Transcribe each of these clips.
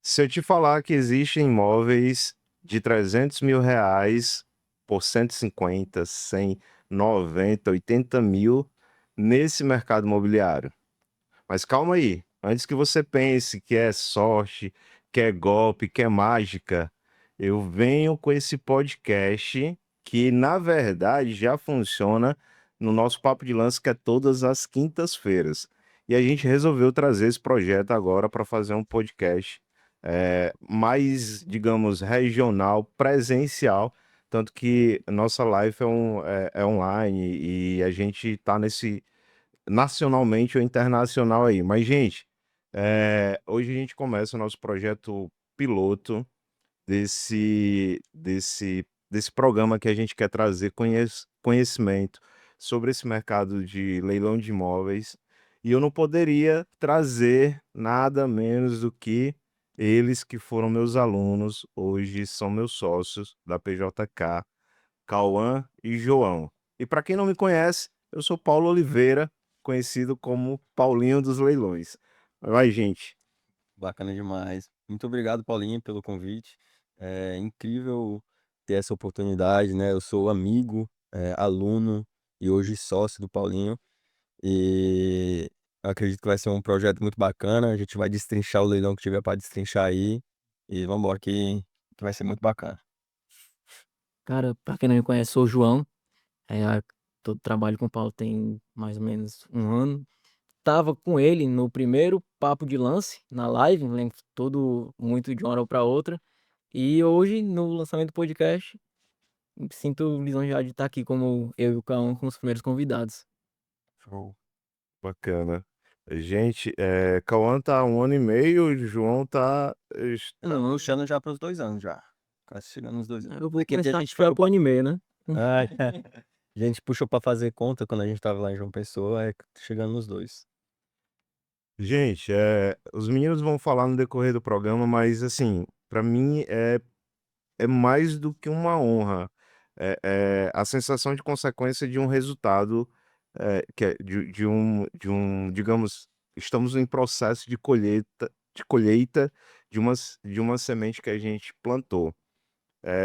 Se eu te falar que existem imóveis de R$ 300.000 por 150, 100, 90, 80 mil nesse mercado imobiliário. Mas calma aí, antes que você pense que é sorte, que é golpe, que é mágica, eu venho com esse podcast que, na verdade, já funciona no nosso Papo de Lance, que é todas as quintas-feiras. E a gente resolveu trazer esse projeto agora para fazer um podcast mais, digamos, regional, presencial, tanto que nossa live é online e a gente está nesse nacionalmente ou internacional aí. Mas, gente, hoje a gente começa o nosso projeto piloto desse programa que a gente quer trazer conhecimento sobre esse mercado de leilão de imóveis. E eu não poderia trazer nada menos do que eles que foram meus alunos, hoje são meus sócios da PJK, Cauã e João. E para quem não me conhece, eu sou Paulo Oliveira, conhecido como Paulinho dos Leilões. Vai, gente. Bacana demais. Muito obrigado, Paulinho, pelo convite. É incrível ter essa oportunidade, né? Eu sou amigo, aluno e hoje sócio do Paulinho. E eu acredito que vai ser um projeto muito bacana. A gente vai destrinchar o leilão que tiver para destrinchar aí. E vamos embora que vai ser muito bacana. Cara, pra quem não me conhece, sou o João. Trabalho com o Paulo tem mais ou menos um ano. Tava com ele no primeiro papo de lance, na live, lembro todo muito de uma hora para outra. E hoje, no lançamento do podcast, me sinto lisonjeado de estar aqui como eu e o Cauã, como os primeiros convidados. Show. Bacana. Gente, Cauã tá há 1 ano e meio, o João tá. Não, o Xana já para os 2 anos já. Quase chegando nos 2 anos. Eu vou Porque a começar a gente esperar puxou pro anime, né? Ai, a gente puxou pra fazer conta quando a gente tava lá em João Pessoa, chegando nos dois. Gente, os meninos vão falar no decorrer do programa, mas assim, para mim é mais do que uma honra. É a sensação de consequência de um resultado, digamos, estamos em processo de colheita de uma semente que a gente plantou.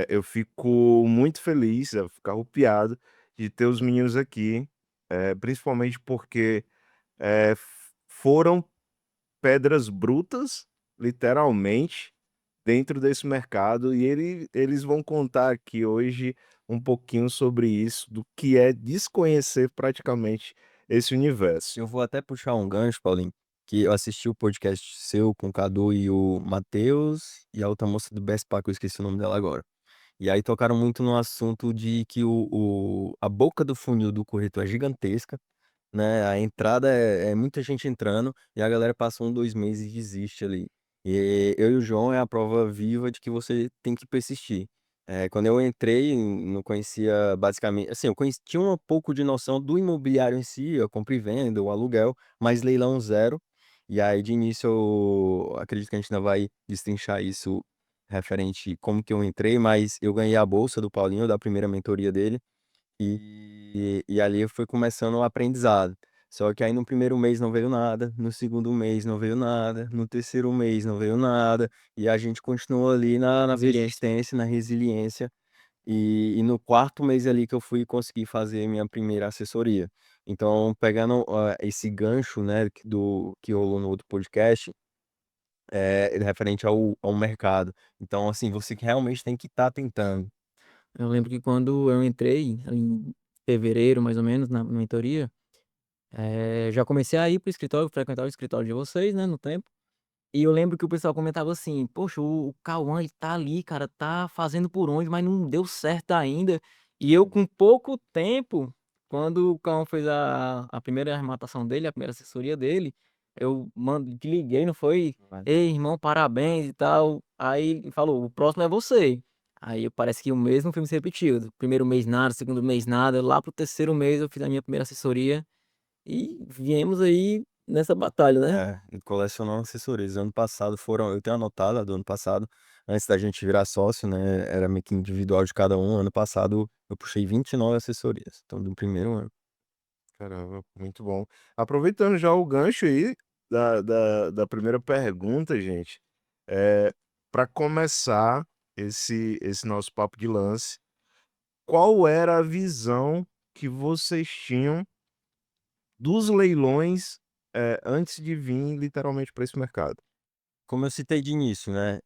Eu fico muito feliz, eu fico arrupiado de ter os meninos aqui, principalmente porque foram pedras brutas, literalmente, dentro desse mercado, e eles vão contar aqui hoje um pouquinho sobre isso, do que é desconhecer praticamente esse universo. Eu vou até puxar um gancho, Paulinho, que eu assisti o podcast seu com o Cadu e o Matheus e a outra moça do Bespa, que eu esqueci o nome dela agora. E aí tocaram muito no assunto de que a boca do funil do corretor é gigantesca, né? A entrada é muita gente entrando e a galera passa 2 meses e desiste ali. E eu e o João é a prova viva de que você tem que persistir. Quando eu entrei, não conhecia basicamente, assim, tinha um pouco de noção do imobiliário em si, a compra e venda, o aluguel, mas leilão zero. E aí, de início, eu acredito que a gente ainda vai destrinchar isso referente como que eu entrei, mas eu ganhei a bolsa do Paulinho, da primeira mentoria dele. E ali foi começando o aprendizado. Só que aí no primeiro mês não veio nada, no segundo mês não veio nada, no terceiro mês não veio nada, e a gente continuou ali na Resiliência. persistência, na resiliência, e no quarto mês ali que eu fui conseguir fazer minha primeira assessoria. Então, pegando esse gancho, né, que rolou no outro podcast, referente ao mercado. Então, assim, você que realmente tem que estar tentando. Eu lembro que quando eu entrei, ali em fevereiro, mais ou menos, na mentoria, já comecei a ir pro escritório, frequentar o escritório de vocês, né, no tempo. E eu lembro que o pessoal comentava assim: "Poxa, o Cauã, ele tá ali, cara, tá fazendo por onde, mas não deu certo ainda". E eu com pouco tempo, quando o Cauã fez a primeira arrematação dele, a primeira assessoria dele, eu te liguei, não foi: "Ei, irmão, parabéns e tal". Aí ele falou: "O próximo é você". Aí parece que o mesmo filme se repetiu. Do primeiro mês nada, segundo mês nada, lá pro terceiro mês eu fiz a minha primeira assessoria e viemos aí nessa batalha, né. Colecionando assessorias. Ano passado eu tenho anotado a do ano passado, antes da gente virar sócio, né, era meio que individual de cada um. Ano passado eu puxei 29 assessorias, então do primeiro ano. Caramba, muito bom. Aproveitando já o gancho aí da primeira pergunta, gente. Para começar esse nosso papo de lance, qual era a visão que vocês tinham dos leilões, antes de vir literalmente para esse mercado? Como eu citei de início, né,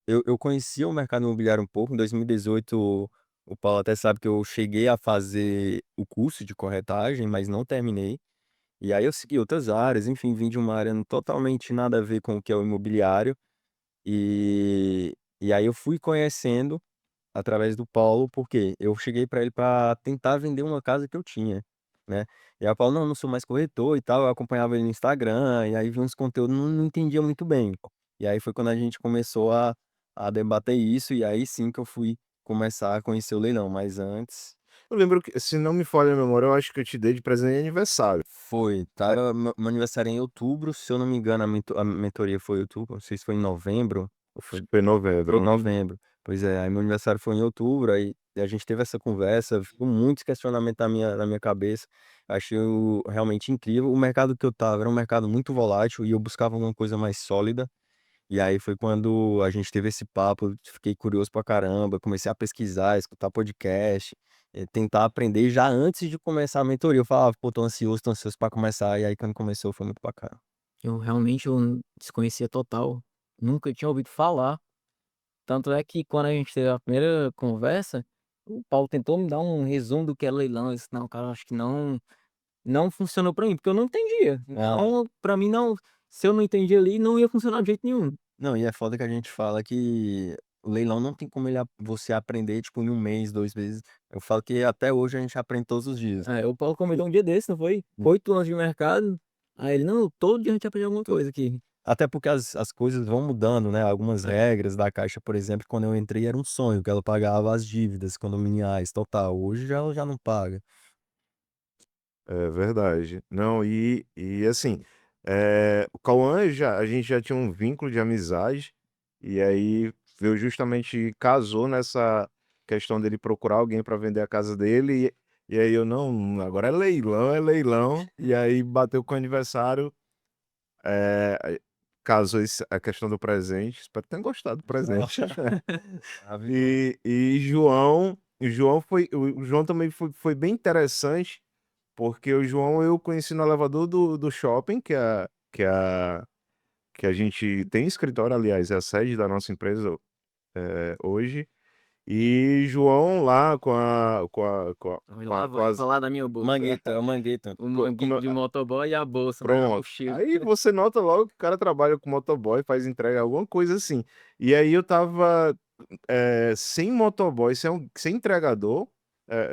eu conhecia o mercado imobiliário um pouco. Em 2018, o Paulo até sabe que eu cheguei a fazer o curso de corretagem, mas não terminei. E aí eu segui outras áreas, enfim, vim de uma área totalmente nada a ver com o que é o imobiliário. E aí eu fui conhecendo através do Paulo, porque eu cheguei para ele para tentar vender uma casa que eu tinha, né. E aí o Paulo: "Não, não sou mais corretor e tal", eu acompanhava ele no Instagram, e aí vi uns conteúdos, não entendia muito bem. E aí foi quando a gente começou a debater isso, e aí sim que eu fui começar a conhecer o leilão, mas antes Eu lembro que, se não me falha a memória, eu acho que eu te dei de presente de aniversário. foi, tá, meu aniversário é em outubro, se eu não me engano a mentoria foi em outubro, não sei se foi em novembro ou Acho foi que foi em foi em novembro. novembro. Pois é, aí meu aniversário foi em outubro, aí a gente teve essa conversa, ficou muitos questionamentos na minha cabeça. Achei realmente incrível. O mercado que eu estava era um mercado muito volátil e eu buscava alguma coisa mais sólida. E aí foi quando a gente teve esse papo, eu fiquei curioso pra caramba, comecei a pesquisar, escutar podcast, tentar aprender já antes de começar a mentoria. Eu falava: "Pô, tô ansioso pra começar", e aí quando começou foi muito bacana. Eu desconhecia total, nunca tinha ouvido falar. Tanto é que quando a gente teve a primeira conversa, o Paulo tentou me dar um resumo do que é leilão. Eu disse: "Não, cara, acho que não funcionou pra mim", porque eu não entendia. Então, pra mim não, se eu não entendi ali, não ia funcionar de jeito nenhum. Não, e é foda que a gente fala que o leilão não tem como você aprender, tipo, em um mês, 2 meses. Eu falo que até hoje a gente aprende todos os dias. O Paulo comentou um dia desse, não foi? Hum. 8 anos de mercado, aí ele: "Não, todo dia a gente aprende alguma coisa aqui". Até porque as coisas vão mudando, né, algumas regras da Caixa, por exemplo, quando eu entrei era um sonho, que ela pagava as dívidas condominiais, total. Hoje já ela já não paga. É verdade. Não, e assim, o Cauã, a gente já tinha um vínculo de amizade, e aí veio justamente, casou nessa questão dele procurar alguém para vender a casa dele, e aí eu: "Não, agora é leilão", e aí bateu com o aniversário, aí casou a questão do presente, espero que tenha gostado do presente. Maravilhoso. E João também foi bem interessante, porque o João eu conheci no elevador do shopping, que a gente tem escritório, aliás, é a sede da nossa empresa, hoje. E João lá com Vou as falar da minha bolsa. Mangueta, é o Mangueta. O como manguito de motoboy e a bolsa, né, a pronto. mochila. Aí você nota logo que o cara trabalha com motoboy, faz entrega, alguma coisa assim. E aí eu estava, sem motoboy, sem entregador,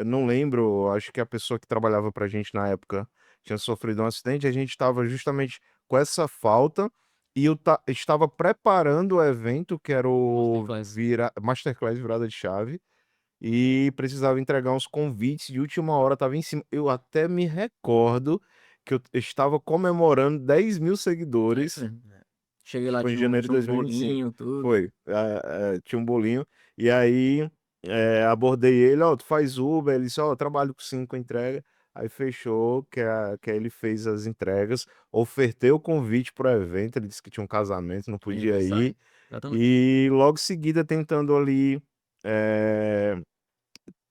não lembro, acho que a pessoa que trabalhava pra gente na época tinha sofrido um acidente, a gente estava justamente com essa falta, e eu estava preparando o evento, que era o Masterclass. Masterclass Virada de Chave, e precisava entregar uns convites de última hora, estava em cima. Eu até me recordo que eu estava comemorando 10.000 É isso seguidores. mesmo. Cheguei lá, Foi em tinha um janeiro de tinha um 2025. bolinho, tudo. Foi, tinha um bolinho, e aí, abordei ele: "Ó, tu faz Uber?" Ele disse: "Ó, eu trabalho com 5 entrega." Aí fechou, que aí ele fez as entregas, ofertei o convite para o evento, ele disse que tinha um casamento, não podia Aniversário. ir, Exatamente. e logo em seguida tentando ali, eh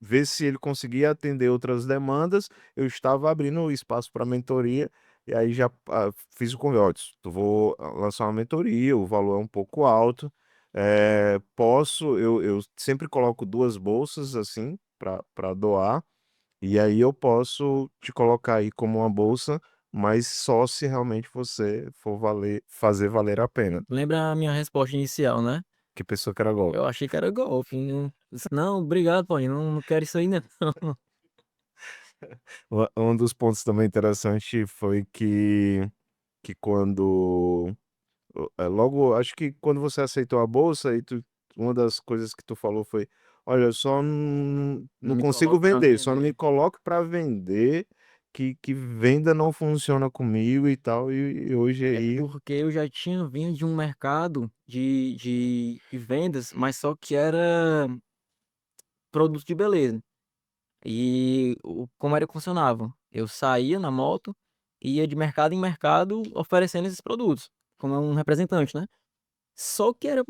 ver se ele conseguia atender outras demandas, eu estava abrindo espaço para mentoria, e aí já, fiz o convite: "Ó, tu vou, lançar uma mentoria, o valor é um pouco alto, eu sempre coloco 2 bolsas, assim, para doar, e aí eu posso te colocar aí como uma bolsa, mas só se realmente você for fazer valer a pena." Lembra a minha resposta inicial, né? Que pessoa que era golpe. Eu achei que era golpe, não, disse: "Não, obrigado, Paulinho, não quero isso aí não". Um dos pontos também interessante foi que quando, logo, acho que quando você aceitou a bolsa, e uma das coisas que tu falou foi: "Olha, eu só Não não me consigo coloque pra vender, só não me vender. coloque para vender, que venda não funciona comigo e tal", e hoje É aí porque eu já tinha vindo de um mercado de vendas, mas só que era produto de beleza. E como era que funcionava? Eu saía na moto e ia de mercado em mercado oferecendo esses produtos. como um representante, né? Só que era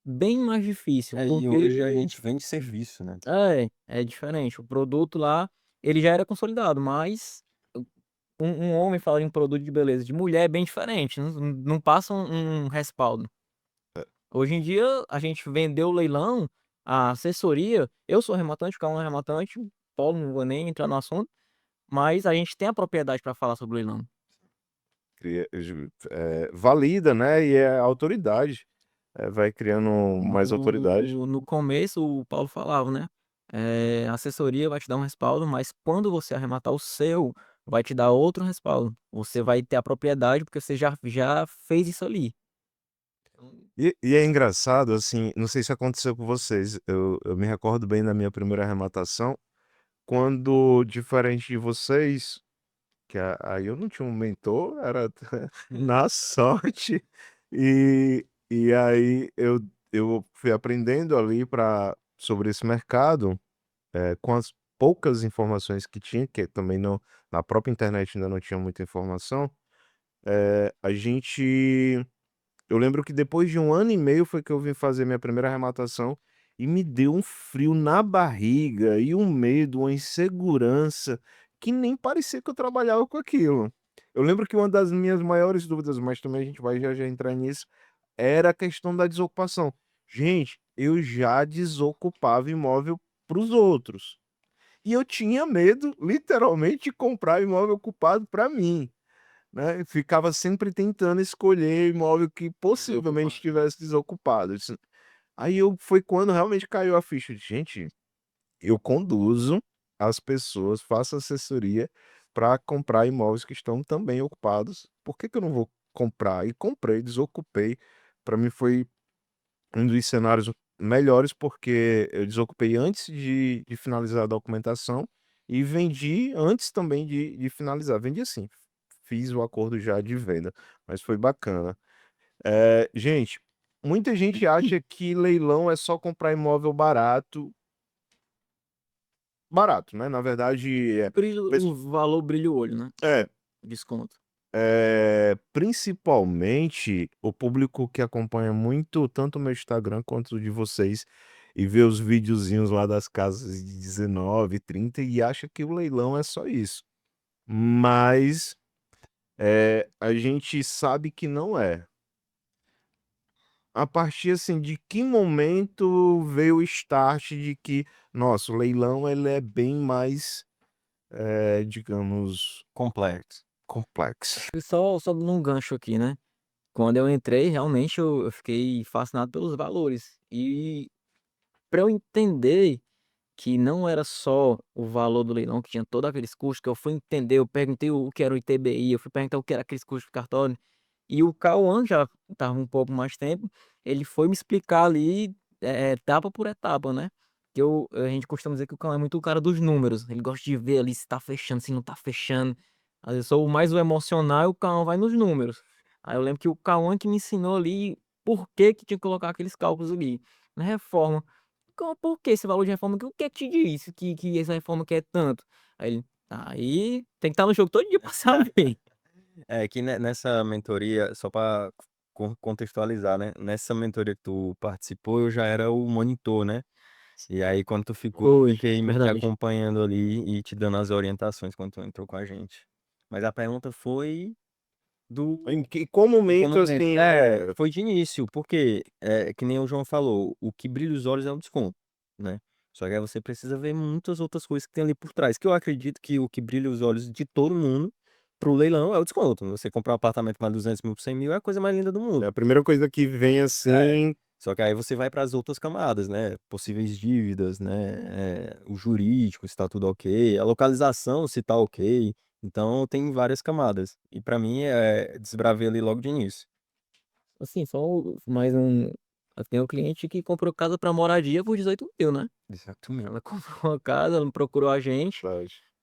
bem mais difícil, E porque hoje a gente vende serviço, né? é diferente. O produto lá, ele já era consolidado, mas um homem falar em um produto de beleza de mulher é bem diferente, não passa um respaldo. Hoje em dia, a gente vendeu o leilão, a assessoria. Eu sou rematante, o Cauã é rematante, o Paulo, não vou nem entrar no assunto, mas a gente tem a propriedade para falar sobre o leilão. Valida, né? E é autoridade. Vai criando mais autoridade. No começo, o Paulo falava, né? A assessoria vai te dar um respaldo, mas quando você arrematar o seu, vai te dar outro respaldo. Você vai ter a propriedade porque você já fez isso ali. E é engraçado, assim, não sei se aconteceu com vocês, eu me recordo bem da minha primeira arrematação, quando, diferente de vocês, que aí eu não tinha um mentor, era na sorte, e aí eu fui aprendendo ali sobre esse mercado, com as poucas informações que tinha, que também não, na própria internet ainda não tinha muita informação, a gente eu lembro que depois de 1 ano e meio foi que eu vim fazer minha primeira arrematação e me deu um frio na barriga e um medo, uma insegurança que nem parecia que eu trabalhava com aquilo. Eu lembro que uma das minhas maiores dúvidas, mas também a gente vai já entrar nisso, era a questão da desocupação. Gente, eu já desocupava imóvel para os outros. E eu tinha medo, literalmente, de comprar imóvel ocupado para mim, né, ficava sempre tentando escolher imóvel que possivelmente estivesse desocupado. Aí foi quando realmente caiu a ficha de: "Gente, eu conduzo as pessoas, faço assessoria para comprar imóveis que estão também ocupados, por que que eu não vou comprar?" E comprei, desocupei. Para mim foi um dos cenários melhores, porque eu desocupei antes de finalizar a documentação e vendi antes também de finalizar. Vendi assim, fiz o acordo já de venda, mas foi bacana. Gente, muita gente acha que leilão é só comprar imóvel barato. Barato, né, na verdade, O valor brilha o olho, né? é, Desconto. principalmente o público que acompanha muito tanto o meu Instagram quanto o de vocês e vê os videozinhos lá das casas de 19, 30 e acha que o leilão é só isso. Mas, a gente sabe que não é. A partir, assim, de que momento veio o start de que, nossa, o leilão ele é bem mais, digamos, Complexo. complexo. E só num gancho aqui, né? Quando eu entrei, realmente eu fiquei fascinado pelos valores. E para eu entender que não era só o valor do leilão, que tinha todos aqueles custos, que eu fui entender, eu perguntei o que era o ITBI, eu fui perguntar o que era aqueles custos de cartório. E o Cauã já estava um pouco mais tempo, ele foi me explicar ali, etapa por etapa, né? Que a gente costuma dizer que o Cauã é muito o cara dos números. Ele gosta de ver ali se tá fechando, se não tá fechando. Às vezes eu sou mais o emocional e o Cauã vai nos números. Aí eu lembro que o Cauã que me ensinou ali por que que tinha que colocar aqueles cálculos ali. Na reforma. Por que esse valor de reforma? O que é que te disse que essa reforma quer tanto? Aí tem que estar no jogo todo dia pra saber. É que nessa mentoria, só para contextualizar, né? Nessa mentoria que tu participou, eu já era o monitor, né? E aí, quando tu ficou, eu Foi, fiquei meio que verdade. acompanhando ali e te dando as orientações quando tu entrou com a gente. Mas a pergunta foi Em do qual do momento, momento. assim, Foi de início, porque, que nem o João falou, o que brilha os olhos é o desconto, né? Só que aí você precisa ver muitas outras coisas que tem ali por trás, que eu acredito que o que brilha os olhos de todo mundo pro leilão é o desconto. Você comprar um apartamento mais 200 mil por 100 mil é a coisa mais linda do é mundo. a primeira coisa que vem, assim. Só que aí você vai para as outras camadas, né? Possíveis dívidas, né? O jurídico, se tá tudo ok, a localização, se tá ok. Então tem várias camadas. E para mim desbravei ali logo de início. Assim, só mais um. Eu tenho um cliente que comprou casa pra moradia por 18 mil, né? Exatamente. Ela comprou uma casa, ela procurou a gente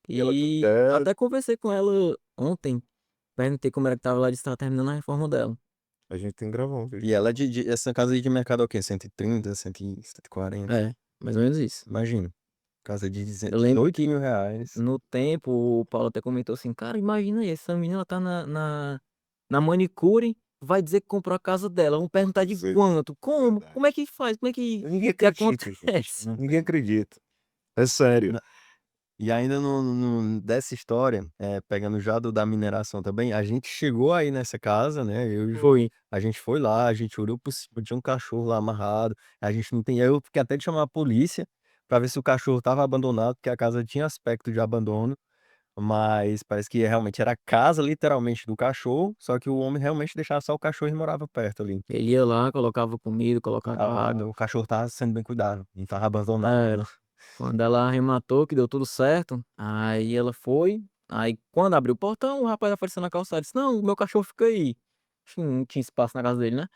E ela e quer. até conversei com ela ontem. Perguntei como era que tava lá, disse que tava terminando a reforma dela. A gente tem que gravar um vídeo. E ela essa casa aí de mercado é o quê? 130, 140. É, mais ou menos isso. Imagina. Casa de Eu lembro 18 que mil reais. no tempo o Paulo até comentou assim, cara, imagina aí, essa menina ela tá na manicure vai dizer que comprou a casa dela. Vamos perguntar de Sim, quanto? Como? verdade. Como é que faz? Como é que Ninguém acredita, gente. acontece? Não Ninguém tem. acredita. É sério. Na- E ainda dessa história, pegando já da mineração também, a gente chegou aí nessa casa, né? Eu e o João, Foi. a gente foi lá, a gente olhou por cima, tinha um cachorro lá amarrado, a gente não tem. Eu fiquei até de chamar a polícia pra ver se o cachorro tava abandonado, porque a casa tinha aspecto de abandono, mas parece que realmente era a casa, literalmente, do cachorro, só que o homem realmente deixava só o cachorro e morava perto ali. Ele ia lá, colocava comida, colocava água. O cachorro tava sendo bem cuidado, não tava abandonado, Era. não. Quando ela arrematou, que deu tudo certo, aí ela foi. Aí quando abriu o portão, o rapaz apareceu na calçada e disse: Não, o meu cachorro fica aí. Acho que não tinha espaço na casa dele, né?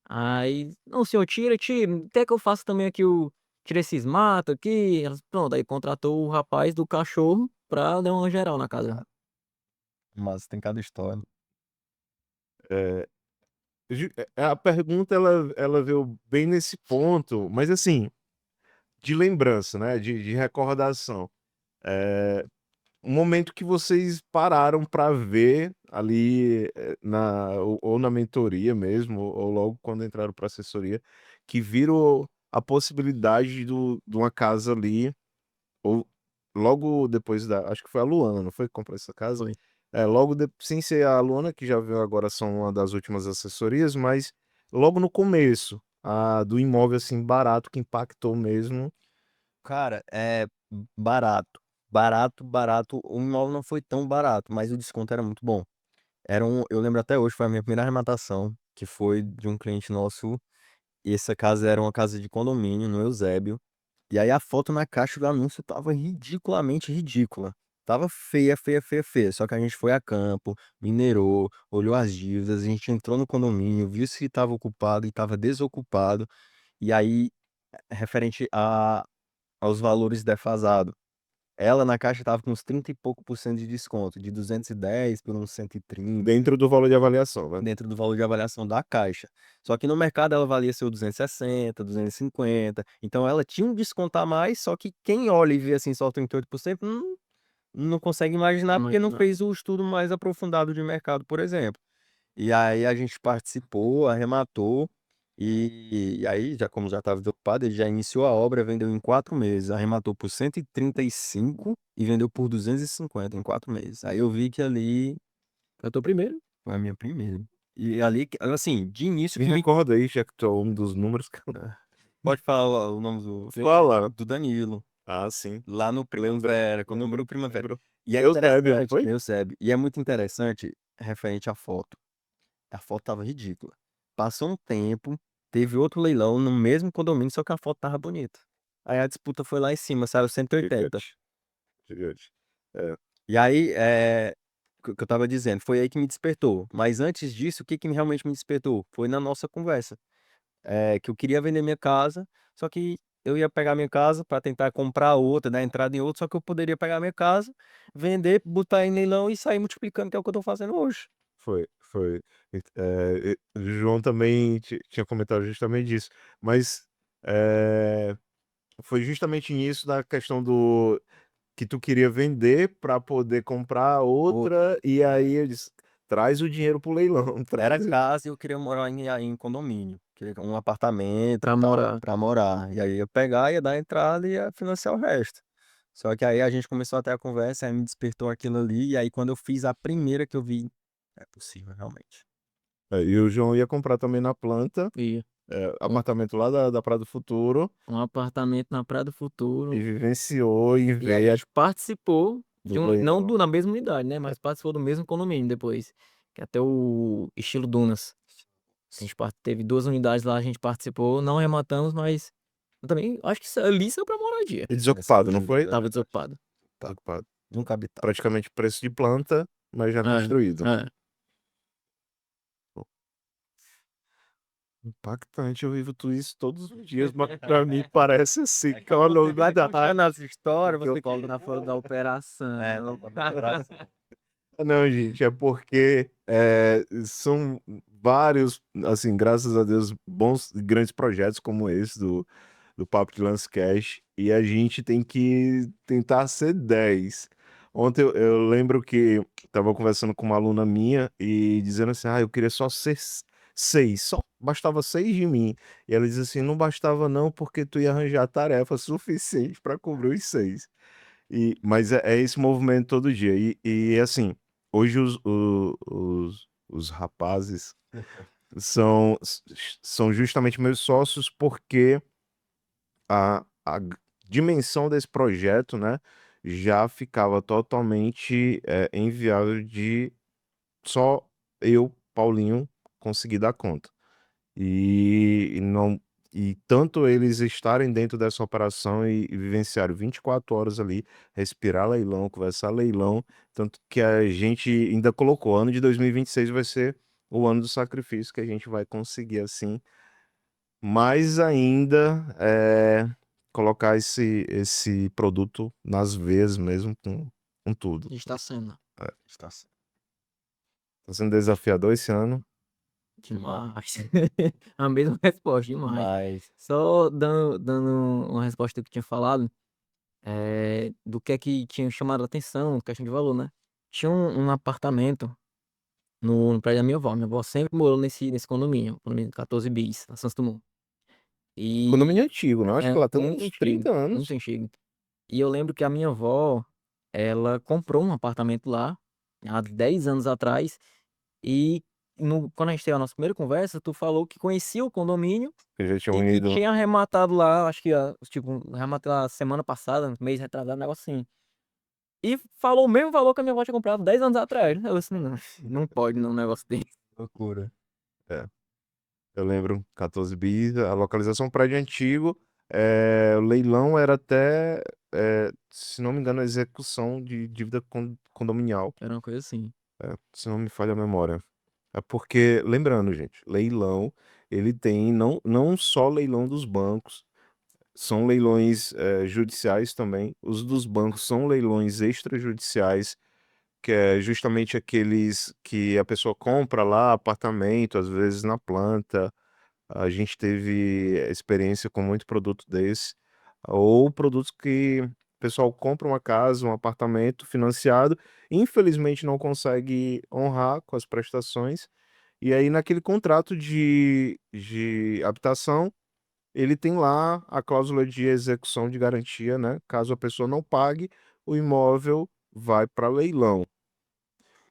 Aí, não, senhor, tira, tira. Quer que eu faça também aqui o. Tira esses matos aqui. Pronto, aí contratou o rapaz do cachorro pra dar uma geral na casa. Mas tem cada história. É, a pergunta ela veio bem nesse ponto, mas assim, de lembrança, né? De recordação. É, um momento que vocês pararam para ver ali ou na mentoria mesmo, ou logo quando entraram para assessoria, que viram a possibilidade de uma casa ali, ou logo depois acho que foi a Luana, não foi que comprou essa casa? Foi. Logo sem ser a Luana, que já veio agora, são uma das últimas assessorias, mas logo no começo, a do imóvel assim barato que impactou mesmo. Cara, é barato. Barato, barato. O imóvel não foi tão barato, mas o desconto era muito bom. Eu lembro até hoje, foi a minha primeira arrematação, que foi de um cliente nosso. E essa casa era uma casa de condomínio no Eusébio. E aí a foto na caixa do anúncio tava ridiculamente ridícula. Tava feia, feia, feia, feia. Só que a gente foi a campo, minerou, olhou as dívidas, a gente entrou no condomínio, viu se estava ocupado e estava desocupado. E aí, referente aos valores defasados. Ela na caixa tava com uns 30 e pouco por cento de desconto, de 210 por uns 130, Dentro do valor de avaliação, né? dentro do valor de avaliação da caixa. Só que no mercado ela valia seu 260, 250. Então ela tinha um desconto a mais, só que quem olha e vê assim só 38% não consegue imaginar porque não Imagina. fez o estudo mais aprofundado de mercado, por exemplo. E aí a gente participou, arrematou, e aí, já como já estava desocupado, ele já iniciou a obra, vendeu em 4 meses, arrematou por 135 e vendeu por 250 em 4 meses. Aí eu vi que ali Eu tô primeiro. foi a minha primeira. E ali, assim, de início Me que me... recorda aí, já que tu é um dos números. Pode falar o nome Fala. do Danilo, Ah, sim. lá no Primavera, quando o Primavera. Lembro. E é Eusébio, não interessante, foi? Eusébio, e é muito interessante referente à foto. A foto tava ridícula. Passou um tempo, teve outro leilão no mesmo condomínio, só que a foto tava bonita. Aí a disputa foi lá em cima, saiu 180. Gigante. Gigante. É. E aí, o que eu tava dizendo, foi aí que me despertou. Mas antes disso, o que que realmente me despertou? Foi na nossa conversa. Que eu queria vender minha casa, só que eu ia pegar minha casa para tentar comprar outra, dar entrada em outra, só que eu poderia pegar minha casa, vender, botar em leilão e sair multiplicando, que é o que eu tô fazendo hoje. Foi. O João também tinha comentado justamente disso. Mas foi justamente nisso da questão do que tu queria vender para poder comprar outra, e aí eu disse, traz o dinheiro pro leilão. Era Traz. casa e eu queria morar em condomínio. Queria um apartamento e Pra tal, morar. pra morar. E aí ia pegar, ia dar a entrada e ia financiar o resto. Só que aí a gente começou até a conversa, aí me despertou aquilo ali. E aí quando eu fiz a primeira que eu vi, é possível, realmente. E o João ia comprar também na planta, Ia. Um, apartamento lá da Praia do Futuro, um apartamento na Praia do e Futuro. vivenciou e E a veio gente participou de do não leilão. na mesma unidade, né? Mas participou do mesmo condomínio depois. Que é até o estilo Dunas. A gente teve 2 unidades lá, a gente participou, não rematamos, mas eu também acho que ali saiu pra moradia. E desocupado, não foi? Tava desocupado. Desocupado. Nunca habitar. Praticamente preço de planta, mas já É, construído. é. Impactante, eu vivo tudo isso todos os dias, mas pra mim parece assim, que é uma novidade. Nessa história, Porque você cobra na folha da operação. Não, gente, é porque são vários, assim, graças a Deus, bons, grandes projetos como esse do Papo de Lance Cash, e a gente tem que tentar ser 10. Ontem eu lembro que Tava conversando com uma aluna minha e dizendo assim: "Ah, eu queria só ser 6, só bastava 6 de mim". E ela diz assim: "Não bastava não, porque tu ia arranjar tarefa suficiente para cobrir os 6". Mas é esse movimento todo dia. Assim, hoje os rapazes são são justamente meus sócios, porque a dimensão desse projeto, né, já ficava totalmente, inviável de só eu, Paulinho, conseguir dar conta. E não e tanto eles estarem dentro dessa operação e vivenciarem 24 horas ali, respirar leilão, conversar leilão, tanto que a gente ainda colocou, ano de 2026 vai ser o ano do sacrifício, que a gente vai conseguir, assim, mais ainda, colocar esse produto nas veias mesmo, com tudo. Está sendo Está certo. Tá sendo desafiador esse ano. demais. A mesma resposta, demais. Mas Só dando uma resposta do que tinha falado, do que é que tinha chamado a atenção, questão de valor, né? Tinha um apartamento no prédio da minha avó. Minha avó sempre morou nesse condomínio 14 bis, na Santos Dumont. Condomínio E antigo, né, acho que é lá tem muito uns antigo, 30 muito anos. antigo. E eu lembro que a minha avó, ela comprou um apartamento lá, há 10 anos atrás, e quando a gente teve a nossa primeira conversa, tu falou que conhecia o condomínio Que já tinham e que ido. tinha arrematado lá, acho que, tipo, arrematei lá semana passada, mês retrasado, um negócio assim. E falou o mesmo valor que a minha avó tinha comprado 10 anos atrás. Eu disse, não, não pode não, um negócio desse. loucura. É, eu lembro, 14 bis, a localização prédio antigo, o leilão era até, se não me engano, a execução de dívida condominial, Era uma coisa assim. se não me falha a memória. É porque, lembrando, gente, leilão, ele tem não só leilão dos bancos, são leilões, judiciais também. Os dos bancos são leilões extrajudiciais, que é justamente aqueles que a pessoa compra lá apartamento, às vezes na planta. A gente teve experiência com muito produto desse, ou produtos que o pessoal compra uma casa, um apartamento financiado, infelizmente não consegue honrar com as prestações, e aí naquele contrato de habitação, ele tem lá a cláusula de execução de garantia, né? Caso a pessoa não pague, o imóvel vai para leilão.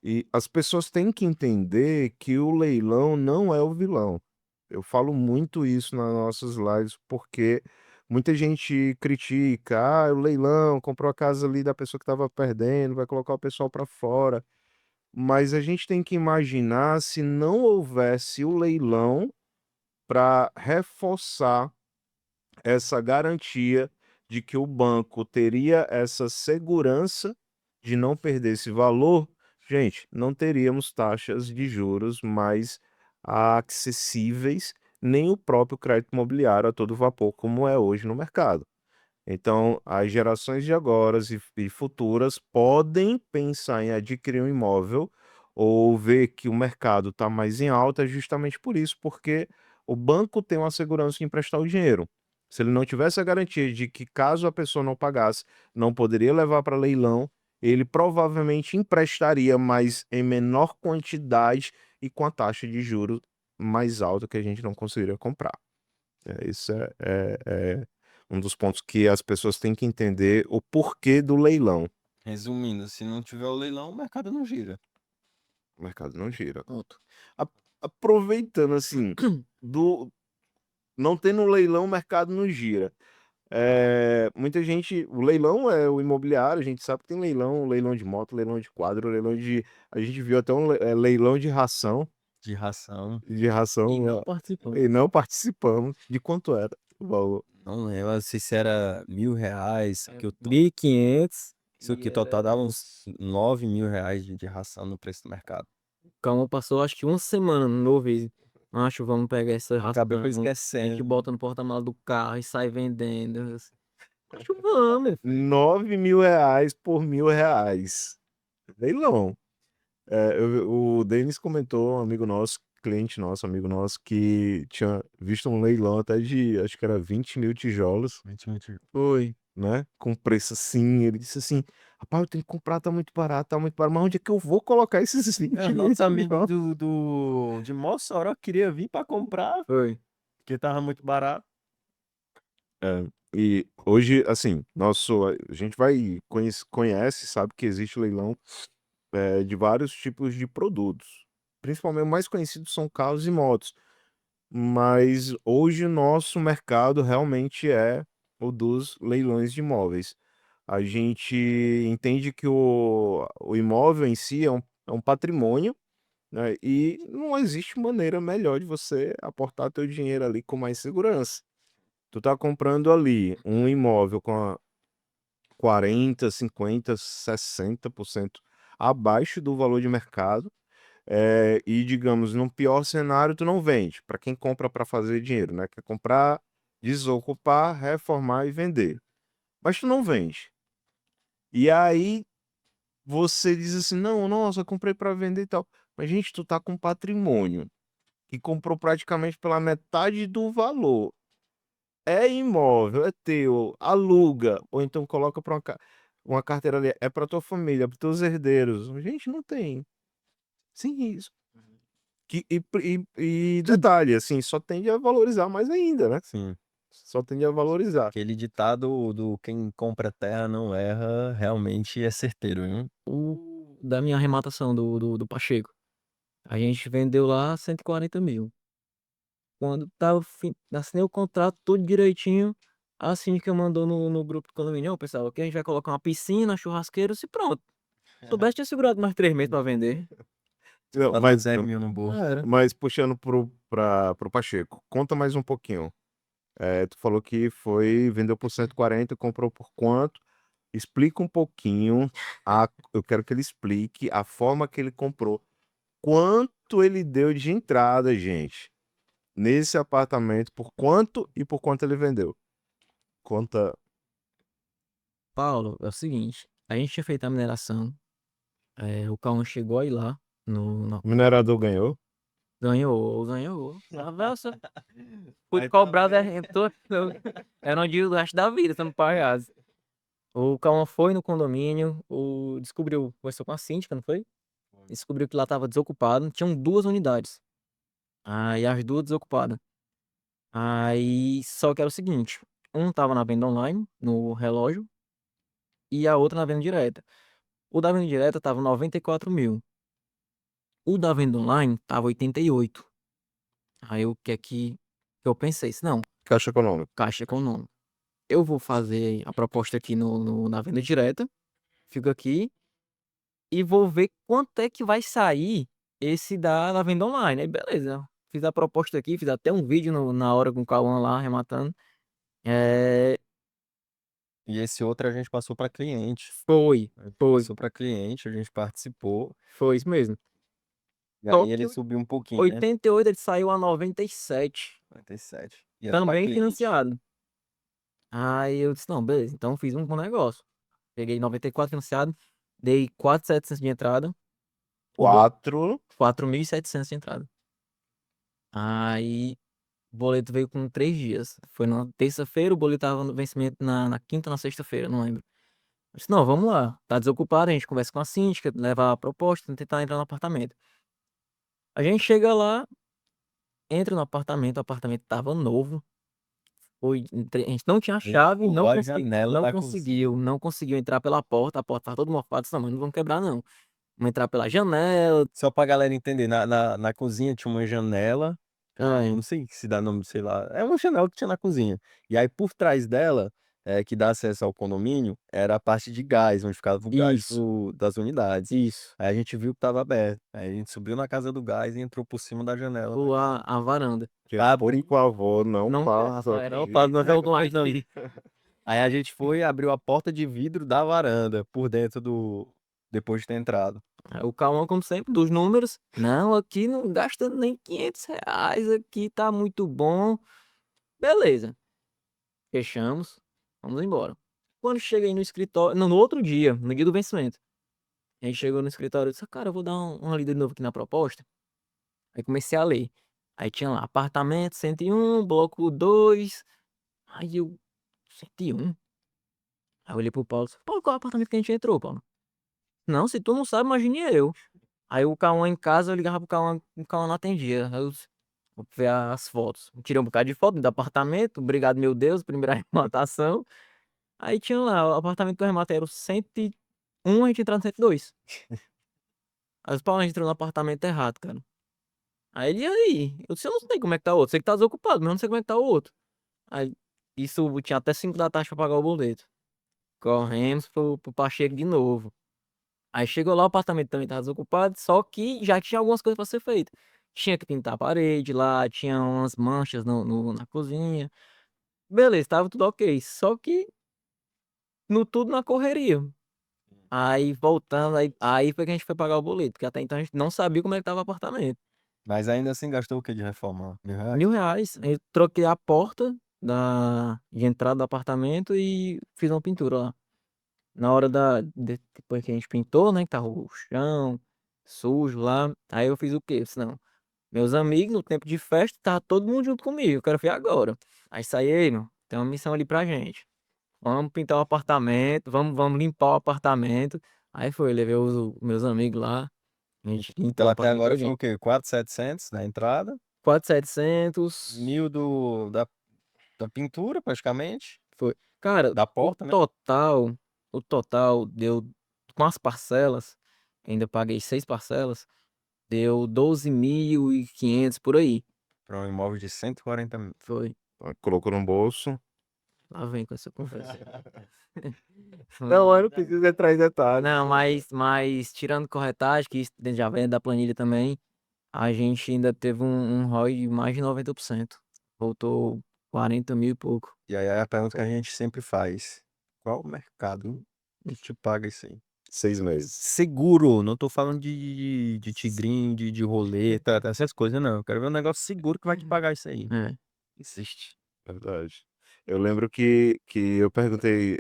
E as pessoas têm que entender que o leilão não é o vilão. Eu falo muito isso nas nossas lives, porque muita gente critica, o leilão, comprou a casa ali da pessoa que estava perdendo, vai colocar o pessoal para fora. Mas a gente tem que imaginar se não houvesse o leilão para reforçar essa garantia de que o banco teria essa segurança de não perder esse valor, gente, não teríamos taxas de juros mais acessíveis, nem o próprio crédito imobiliário a todo vapor, como é hoje no mercado. Então, as gerações de agora e futuras podem pensar em adquirir um imóvel ou ver que o mercado está mais em alta justamente por isso, porque o banco tem uma segurança de emprestar o dinheiro. Se ele não tivesse a garantia de que, caso a pessoa não pagasse, não poderia levar para leilão, ele provavelmente emprestaria, mas em menor quantidade e com a taxa de juros mais alta que a gente não conseguiria comprar. Isso é um dos pontos que as pessoas têm que entender o porquê do leilão. Resumindo, se não tiver o leilão, o mercado não gira. O mercado não gira. Ponto. A- Aproveitando assim, do não tendo leilão, o mercado não gira. Muita gente, o leilão é o imobiliário, a gente sabe que tem leilão de moto, leilão de quadro, a gente viu até um leilão De ração. de E ração, não ó, participou. e não participamos. De quanto era o valor? Não lembro, não sei se era R$ 1.000, que o 1.500 isso e aqui total era. dava uns R$ 9.000 de ração no preço do mercado. Calma, passou acho que uma semana, não ouvi. Macho, vamos pegar essa Acabei ração. A gente esquecendo. bota no porta-malas do carro e sai vendendo. Macho, vamos. R$ 9.000 por R$ 1.000. Leilão. O Denis comentou, um amigo nosso, cliente nosso, amigo nosso, que tinha visto um leilão até de, acho que era 20 mil tijolos. Foi. né? Com preço assim. Ele disse assim: rapaz, eu tenho que comprar, tá muito barato, mas onde é que eu vou colocar esses 20 Nosso amigo milhões? de Mossoró queria vir pra comprar, Foi. porque tava muito barato. É, e hoje, assim, a gente vai, conhece, sabe que existe leilão de vários tipos de produtos. Principalmente, o mais conhecido são carros e motos. Mas hoje o nosso mercado realmente é o dos leilões de imóveis. A gente entende que o imóvel em si é um patrimônio, né? E não existe maneira melhor de você aportar teu dinheiro ali com mais segurança. Tu tá comprando ali um imóvel com 40, 50, 60% abaixo do valor de mercado. E digamos, no pior cenário, tu não vende. Para quem compra para fazer dinheiro, né? Quer comprar, desocupar, reformar e vender. Mas tu não vende. E aí você diz assim: não, nossa, eu comprei para vender e tal. Mas, gente, tu tá com patrimônio que comprou praticamente pela metade do valor. É imóvel, é teu, aluga, ou então coloca para uma carteira ali, é para tua família, para teus herdeiros. Gente, não tem. Sim, isso. E detalhe, assim, só tende a valorizar mais ainda, né? Sim. Só tende a valorizar. Aquele ditado do quem compra terra não erra, realmente é certeiro, viu? Da minha arrematação do Pacheco. A gente vendeu lá 140 mil. Quando tava assinei o contrato tudo direitinho, a síndica mandou no grupo do condomínio: "Ô, pessoal, aqui a gente vai colocar uma piscina, churrasqueiro, se pronto. Se soubesse, tinha segurado mais 3 meses pra vender." Não, Bota 10 mil no bolso. Era. mas puxando pro Pacheco, conta mais um pouquinho. Tu falou que vendeu por 140, comprou por quanto? Explica um pouquinho. Eu quero que ele explique a forma que ele comprou. Quanto ele deu de entrada, gente, nesse apartamento, por quanto e por quanto ele vendeu. Conta. Paulo, é o seguinte, a gente tinha feito a mineração, o Cauã chegou aí lá no O minerador ganhou? ganhou. Nossa, fui Aí tá cobrado, vendo? era um dia do resto da vida, sendo pagado. O Cauã foi no condomínio, descobriu, conversou com a síndica, não foi? Descobriu que lá tava desocupado, tinham 2 unidades. Aí as 2 desocupadas. Aí, só que era o seguinte, um tava na venda online, no relógio, e a outra na venda direta. O da venda direta tava 94 mil. O da venda online tava 88. Aí o que é que eu pensei? Disse, não, Caixa Econômica. Caixa Econômica. Eu vou fazer a proposta aqui na venda direta, fico aqui e vou ver quanto é que vai sair esse da venda online. Aí beleza, fiz a proposta aqui, fiz até um vídeo na hora com o Cauã lá, arrematando. É, E esse outro a gente passou para cliente. foi, A gente foi, passou para cliente, a gente participou. foi isso mesmo. E Só aí que ele subiu um pouquinho, né? 88 ele saiu a 97, 47. E era para também cliente. financiado. Aí eu disse, não, beleza, então fiz um bom negócio. Peguei 94 financiado, dei 4.700 de entrada, o bo... 4. 4.700 de entrada. Aí o boleto veio com 3 dias. Foi na terça-feira, o boleto tava no vencimento na quinta ou na sexta-feira, não lembro. Eu disse, não, vamos lá, tá desocupado, a gente conversa com a síndica, leva a proposta, tentar entrar no apartamento. A gente chega lá, entra no apartamento, o apartamento tava novo. A gente não tinha A gente chave, pulou a janela da cozinha. não conseguiu entrar pela porta, a porta tava toda mofada, disse, não, mas não vamos quebrar não. Vamos entrar pela janela. Só pra galera entender, na cozinha tinha uma janela, eu Ai, não sei se dá nome, sei lá, é uma janela que tinha na cozinha. E aí por trás dela, que dá acesso ao condomínio, era a parte de gás, onde ficava o gás isso, das unidades. isso. Aí a gente viu que tava aberto. Aí a gente subiu na casa do gás e entrou por cima da janela. Pular a varanda. Por Abri, favor, não Não, faça não, aqui. não é mais não. aí a gente foi e abriu a porta de vidro da varanda por dentro depois de ter entrado. Aí o Cauã, como sempre, dos números. Não, aqui não gasta nem R$ 500, aqui tá muito bom. Beleza, fechamos, vamos embora. Quando cheguei no escritório, não, no outro dia, no dia do vencimento, a gente chegou no escritório e disse, cara, eu vou dar uma lida de novo aqui na proposta. Aí comecei a ler. Aí tinha lá, apartamento 101, bloco 2. Aí eu, 101? Aí eu olhei pro Paulo, Paulo, qual é o apartamento que a gente entrou, Paulo? Não, se tu não sabe, imagine eu. Aí o Cauã em casa, eu ligava pro Cauã, o Cauã não atendia. Aí eu vou ver as fotos. Tirei um bocado de foto do apartamento, obrigado, meu Deus, primeira arrematação. Aí tinha lá, o apartamento que eu rematei era o 101, a gente entrou no 102. Aí os Paulo, a gente entrou no apartamento errado, cara. Aí ele, e aí? Eu disse, eu não sei como é que tá o outro, sei que tá desocupado, mas eu não sei como é que tá o outro. Aí, isso tinha até 5 da tarde pra pagar o boleto. Corremos pro Pacheco de novo. Aí chegou lá, o apartamento também tava desocupado, só que já tinha algumas coisas pra ser feita. Tinha que pintar a parede lá, tinha umas manchas na cozinha. Beleza, tava tudo ok. Só que no tudo na correria. Aí voltando, aí foi que a gente foi pagar o boleto, porque até então a gente não sabia como é que tava o apartamento. Mas ainda assim gastou o que de reforma? R$ 1.000? R$ 1.000, eu troquei a porta de entrada do apartamento e fiz uma pintura lá. Na hora depois que a gente pintou, né, que tava o chão sujo lá, aí eu fiz o quê? Eu disse, não, meus amigos, no tempo de festa, tava todo mundo junto comigo, eu quero ver agora. Aí saí, "Ei, meu, tem uma missão ali pra gente. Vamos pintar o apartamento, vamos limpar o apartamento." Aí foi, levei os meus amigos lá, a gente limpou Então o até apartamento agora foi todinho. o quê? 4.700 na entrada, 4.700, 1.000 da pintura praticamente, foi. Cara, da porta, né? o total deu com as parcelas, ainda paguei 6 parcelas, deu 12.500 por aí. Para um imóvel de 140 mil. Foi. Colocou no bolso. Lá vem com essa conversa. Não, eu não preciso entrar em detalhes. Não, mas tirando corretagem, que isso já vem da planilha também, a gente ainda teve um ROI de mais de 90%. Voltou 40 mil e pouco. E aí é a pergunta que a gente sempre faz: qual o mercado que te paga isso aí? 6 meses. Seguro, não tô falando de tigrinho, de roleta, essas coisas, não. Eu quero ver um negócio seguro que vai te pagar isso aí. É. Existe. Verdade. Eu lembro que eu perguntei,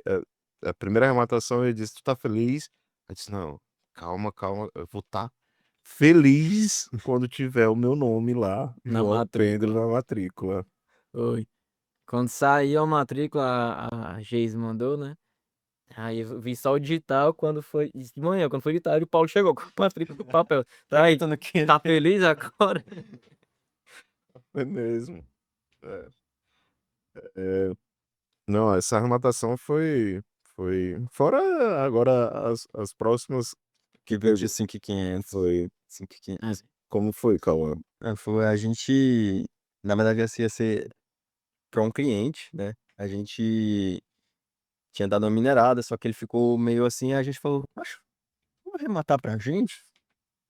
a primeira arrematação, ele disse, tu tá feliz? Eu disse, não, calma, calma, eu vou estar feliz quando tiver o meu nome lá Na no alpendre, matrícula. na matrícula. Foi. Quando saiu a matrícula, a Geise mandou, né? Aí eu vi só o digital quando foi de manhã, quando foi de tarde, o Paulo chegou com a matrícula no papel. Tá aí, Perguntando quem tá feliz agora? É mesmo. É. É, não, essa arrematação foi... Fora agora as próximas que que veio de teve. 5.500. Foi... 5.500. Como foi, Cauã? Foi a gente, na verdade, assim, ia ser para um cliente, né? A gente tinha dado uma minerada, só que ele ficou meio assim, a gente falou, acho, vamos arrematar pra gente?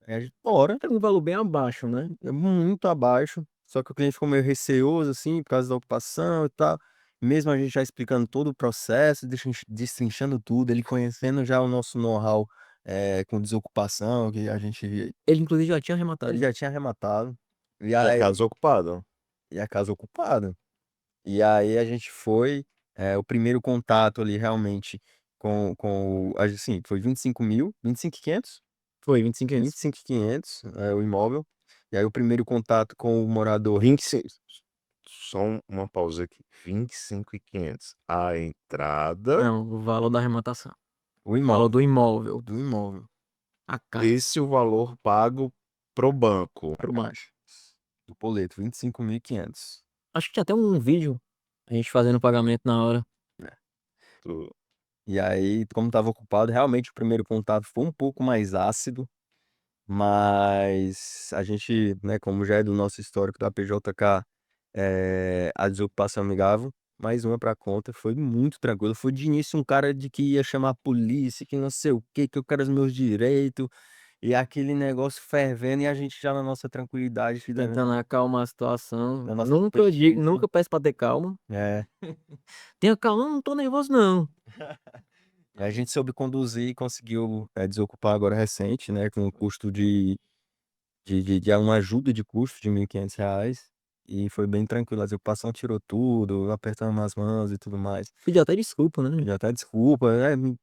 Aí a gente, bora. Tem um valor bem abaixo, né? É muito abaixo. Só que o cliente ficou meio receoso, assim, por causa da ocupação e tal. Mesmo a gente já explicando todo o processo, destrinchando tudo, ele conhecendo já o nosso know-how com desocupação, que a gente Ele, inclusive, já tinha ele arrematado. já tinha arrematado. E E a aí, casa ocupada? e a casa ocupada. E aí a gente foi, o primeiro contato ali realmente assim, foi 25 mil, 25.500? Foi, 25.500. 25.500, o imóvel. E aí o primeiro contato com o morador, 25. Só uma pausa aqui. 25.500. A entrada. Não, o valor da arrematação. o O valor imóvel, do imóvel. do imóvel, A casa Esse é o valor pago pro banco. por baixo. do boleto, 25.500. Acho que tinha até um vídeo a gente fazendo o pagamento na hora. Né? Tu- E aí, como estava ocupado, realmente o primeiro contato foi um pouco mais ácido, mas a gente, né, como já é do nosso histórico da PJK, a desocupação amigável, mais uma pra conta, foi muito tranquilo. Foi de início um cara de que ia chamar a polícia, que não sei o que eu quero os meus direitos, e aquele negócio fervendo, e a gente já na nossa tranquilidade, Tentando acalmar a situação. na nossa Nunca digo, paciência. nunca peço pra ter calma. É, Tenha calma, não tô nervoso, não. e a gente soube conduzir e conseguiu desocupar agora recente, né, com o custo de uma ajuda de custo de R$ 1.500. E foi bem tranquilo. A desocupação tirou tudo, apertando as mãos e tudo mais. Pedi até desculpa, né? Pedi até desculpa,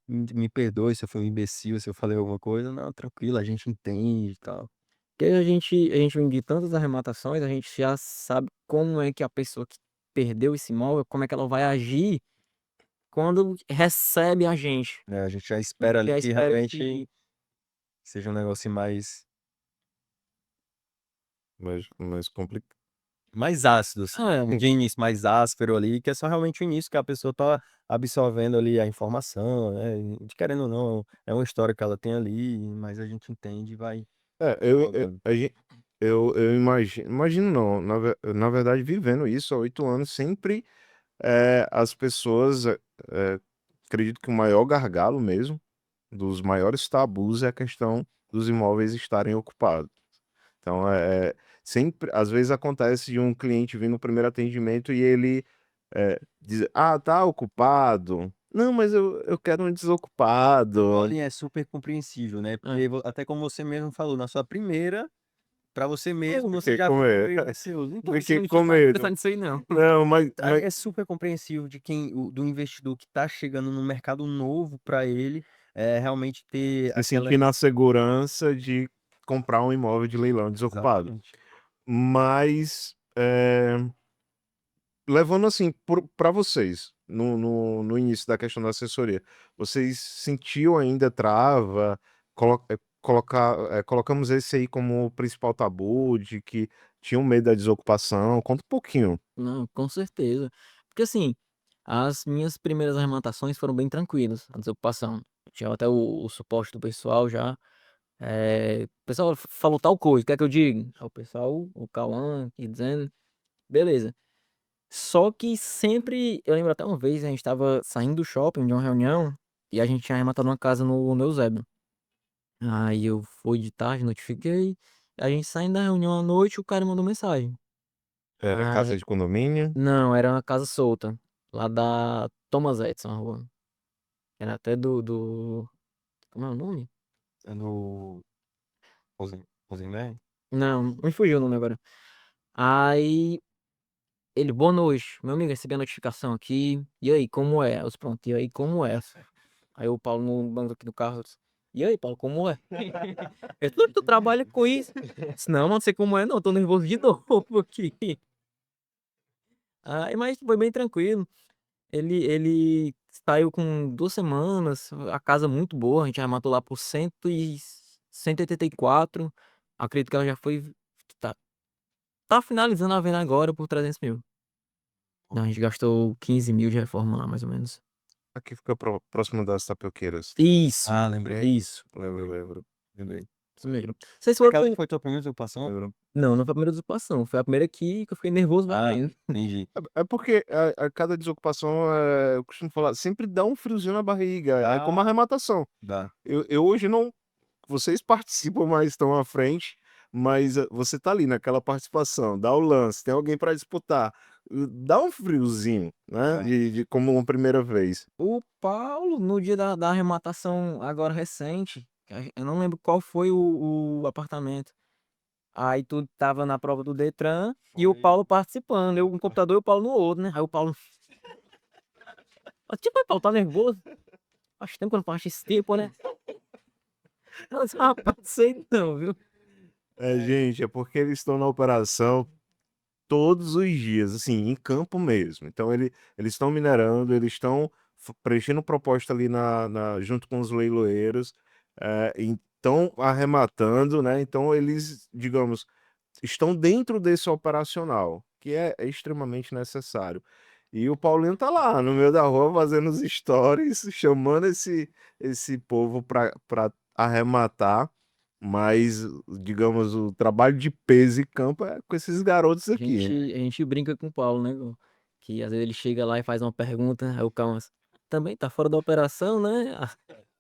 me perdoe se eu fui um imbecil, se eu falei alguma coisa. Não, tranquilo, a gente entende e tal. Porque a gente vem de tantas arrematações, a gente já sabe como é que a pessoa que perdeu esse imóvel, como é que ela vai agir quando recebe a gente. A gente já espera ali Já que espera realmente que. seja um negócio mais complicado. mais ácido, assim. De início mais áspero ali, que é só realmente o início que a pessoa tá absorvendo ali a informação, né? E querendo ou não, é uma história que ela tem ali, mas a gente entende e vai rodando. Eu imagino não, na verdade, vivendo isso há 8 anos, sempre as pessoas, acredito que o maior gargalo mesmo, dos maiores tabus é a questão dos imóveis estarem ocupados. Então, sempre, às vezes acontece de um cliente vir no primeiro atendimento e ele diz, tá ocupado. Não, mas eu quero um desocupado. Olha, é super compreensível, né? Porque até como você mesmo falou, na sua primeira, pra você mesmo, você Fiquei já com medo. viu os seus. Então, Você Fiquei não com tinha parado pra medo. pensar nisso aí, não. Não, mas é super compreensível de do investidor que tá chegando no mercado novo pra ele, realmente ter se sentir na segurança de comprar um imóvel de leilão desocupado. Exatamente. Mas, levando assim, para vocês, no início da questão da assessoria, vocês sentiu ainda trava? Colocamos esse aí como o principal tabu, de que tinham medo da desocupação. Conta um pouquinho. Não, com certeza. Porque assim, as minhas primeiras arrematações foram bem tranquilas, a desocupação. Tinha até o suporte do pessoal já. O pessoal falou tal coisa, quer que eu diga? Aí o pessoal, o Cauã aqui dizendo, beleza. Só que sempre, eu lembro até uma vez, a gente tava saindo do shopping de uma reunião e a gente tinha arrematado uma casa no Eusébio. Aí eu fui de tarde, notifiquei. A gente saindo da reunião à noite, o cara mandou mensagem. Era casa de condomínio? Não, era uma casa solta. Lá da Thomas Edison, a rua. Era até do. Como é o nome? É no Rosenberg? Não, me fugiu o nome agora. Aí ele, boa noite. Meu amigo, recebi a notificação aqui. E aí, como é? Eu disse, pronto, e aí, como é? Aí o Paulo no banco aqui do carro. Eu disse, e aí, Paulo, como é? Ele, tu trabalha com isso? Eu disse, não, não sei como é, não. Tô nervoso de novo aqui. Aí, mas foi bem tranquilo. Ele saiu com 2 semanas, a casa muito boa, a gente arrematou lá por 184. Acredito que ela já foi tá tá finalizando a venda agora por 300.000. Não, a gente gastou 15.000 de reforma lá, mais ou menos. Aqui fica próximo das tapioqueiras. Isso, Lembrei. isso, Lembro. Lembrei. isso mesmo. Vocês foram Aquela que foi tua primeira desocupação? Não, não foi a primeira desocupação, foi a primeira que eu fiquei nervoso ainda. Entendi. É porque a cada desocupação, eu costumo falar, sempre dá um friozinho na barriga. É como a arrematação. Dá. Eu hoje não. Vocês participam mais, estão à frente, mas você tá ali naquela participação, dá o lance, tem alguém para disputar. Dá um friozinho, né? Como uma primeira vez. O Paulo, no dia da arrematação agora recente, eu não lembro qual foi o apartamento. Aí tu tava na prova do Detran e o Paulo participando. Eu um computador e o Paulo no outro, né? Aí o Paulo. Tipo, o Paulo tá nervoso. Faz tempo que eu não faço esse tipo, né? Eu disse, rapaz, sei não, viu? Gente, é porque eles estão na operação todos os dias, assim, em campo mesmo. Então, eles estão minerando, eles estão preenchendo proposta ali junto com os leiloeiros, então arrematando, né? Então, eles, digamos, estão dentro desse operacional, que é extremamente necessário. E o Paulinho tá lá no meio da rua fazendo os stories, chamando esse povo para arrematar, mas, digamos, o trabalho de peso e campo é com esses garotos A aqui. gente, a gente brinca com o Paulo, né? Que às vezes ele chega lá e faz uma pergunta, aí o Calma também tá fora da operação, né?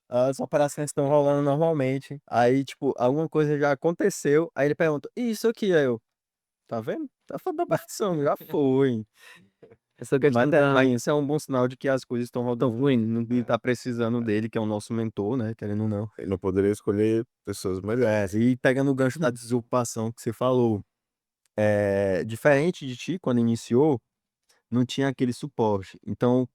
As operações estão rolando normalmente. Aí, tipo, alguma coisa já aconteceu. Aí ele pergunta, "E isso aqui?" Aí eu, tá vendo? Tá fora da operação, já foi. Essa questão Mas isso é um bom sinal de que as coisas estão rodando ruim. Ele tá precisando dele, que é o nosso mentor, né? Querendo ou não. Ele não poderia escolher pessoas melhores. E pegando o gancho da desocupação que você falou, diferente de ti, quando iniciou, não tinha aquele suporte. Então,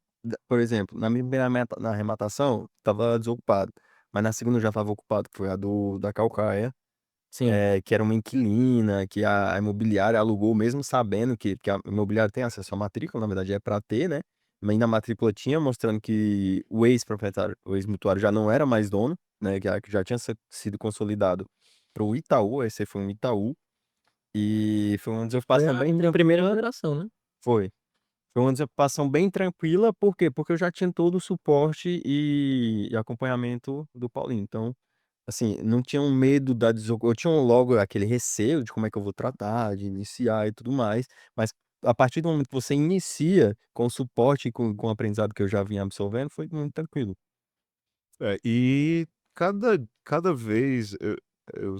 por exemplo, na minha primeira na arrematação, tava desocupado. Mas na segunda eu já tava ocupado, que foi a da Calcaia, Sim, que era uma inquilina, que a imobiliária alugou, mesmo sabendo que a imobiliária tem acesso à matrícula, na verdade é para ter, né? também na matrícula tinha, mostrando que o ex-proprietário, o ex-mutuário já não era mais dono, né? Que já tinha sido consolidado para o Itaú, esse foi um Itaú, e foi uma Foi desocupação a bem minha primeira geração, né? foi. Foi uma desocupação bem tranquila, por quê? Porque eu já tinha todo o suporte e acompanhamento do Paulinho. Então, assim, não tinha um medo da desocupação. Eu tinha logo aquele receio de como é que eu vou tratar, de iniciar e tudo mais. Mas a partir do momento que você inicia com o suporte e com o aprendizado que eu já vinha absorvendo, foi muito tranquilo. E cada vez eu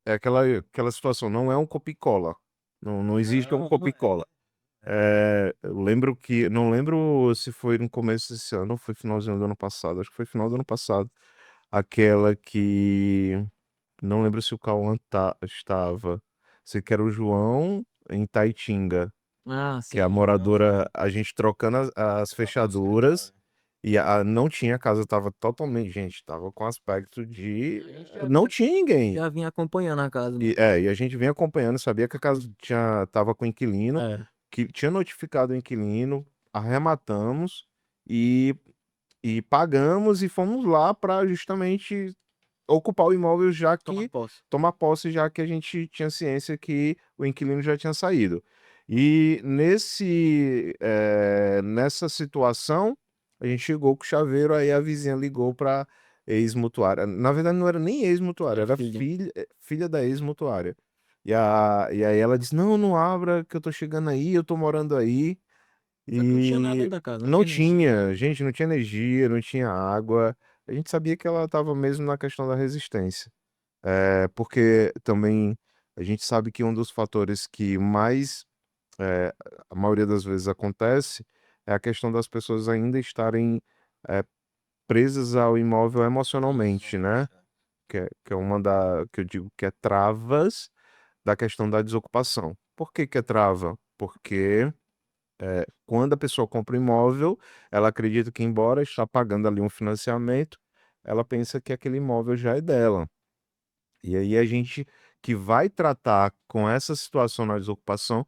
é aquela situação, não é um copia-cola. Não existe um copia-cola. Eu lembro que não lembro se foi no começo desse ano ou foi finalzinho do ano passado, acho que foi final do ano passado, aquela que não lembro se o Cauã estava, sei que era o João em Taitinga, Ah, que é a sim. moradora, a gente trocando as fechaduras e não tinha, a casa tava totalmente, gente, tava com aspecto de não tinha ninguém. Já vinha acompanhando a casa, né? E a gente vinha acompanhando, sabia que a casa tava com inquilino, É. que tinha notificado o inquilino, arrematamos e, e pagamos e fomos lá para justamente ocupar o imóvel já Tomar que posse. tomar posse já que a gente tinha ciência que o inquilino já tinha saído. E nessa situação, a gente chegou com o chaveiro, aí a vizinha ligou para ex-mutuária. Na verdade, não era nem ex-mutuária, Era era filha. filha da ex-mutuária. E aí ela disse: Não, não abra, que eu tô chegando aí, eu tô morando aí. Só que não tinha nada E dentro da casa, não não tinha energia. tinha, gente, não tinha energia, não tinha água. A gente sabia que ela estava mesmo na questão da resistência. Porque também a gente sabe que um dos fatores que mais, é, a maioria das vezes acontece, é a questão das pessoas ainda estarem é, presas ao imóvel emocionalmente, né? Que é uma que eu digo que é travas da questão da desocupação. Por que que é trava? Porque quando a pessoa compra um imóvel, ela acredita que, embora está pagando ali um financiamento, ela pensa que aquele imóvel já é dela. E aí a gente que vai tratar com essa situação na desocupação,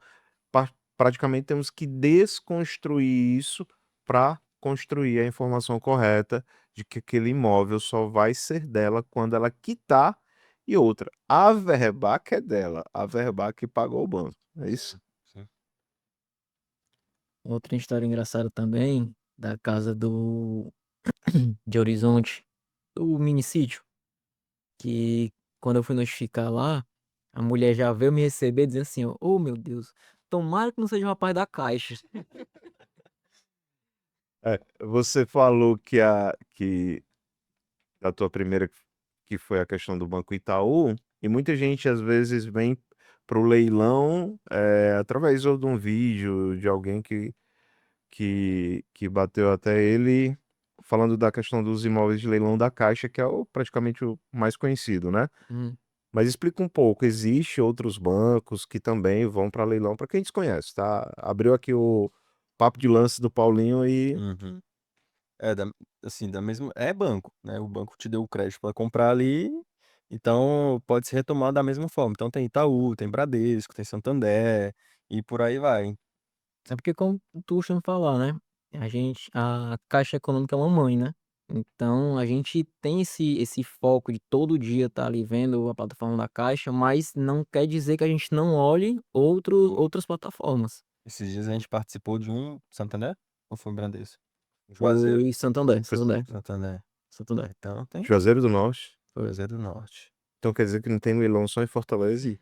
praticamente temos que desconstruir isso para construir a informação correta de que aquele imóvel só vai ser dela quando ela quitar. E outra, a verba que é dela, a verba que pagou o banco. É isso? Sim. Outra história engraçada também, da casa de Horizonte, do minicídio, que quando eu fui notificar lá, a mulher já veio me receber dizendo assim, ó, oh meu Deus, tomara que não seja o rapaz da Caixa. Você falou que a tua primeira que foi a questão do Banco Itaú, e muita gente às vezes vem para o leilão através ou de um vídeo de alguém que bateu até ele falando da questão dos imóveis de leilão da Caixa, que é praticamente o mais conhecido, né? Hum. Mas explica um pouco, existe outros bancos que também vão para leilão, para quem desconhece, tá? Abriu aqui o papo de lance do Paulinho e Uhum. É, assim, da mesma. É banco, né? O banco te deu o crédito para comprar ali, então pode se retomar da mesma forma. Então tem Itaú, tem Bradesco, tem Santander e por aí vai. É porque como tu costuma falar, né? A Caixa Econômica é uma mãe, né? Então a gente tem esse foco de todo dia estar ali vendo a plataforma da Caixa, mas não quer dizer que a gente não olhe outras plataformas. Esses dias a gente participou de um Santander ou foi Bradesco? Juazeiro. Foi Santander, Santander, Santander. Santander. Então tem Juazeiro do Norte. Juazeiro do Norte. Então quer dizer que não tem leilão só em Fortaleza?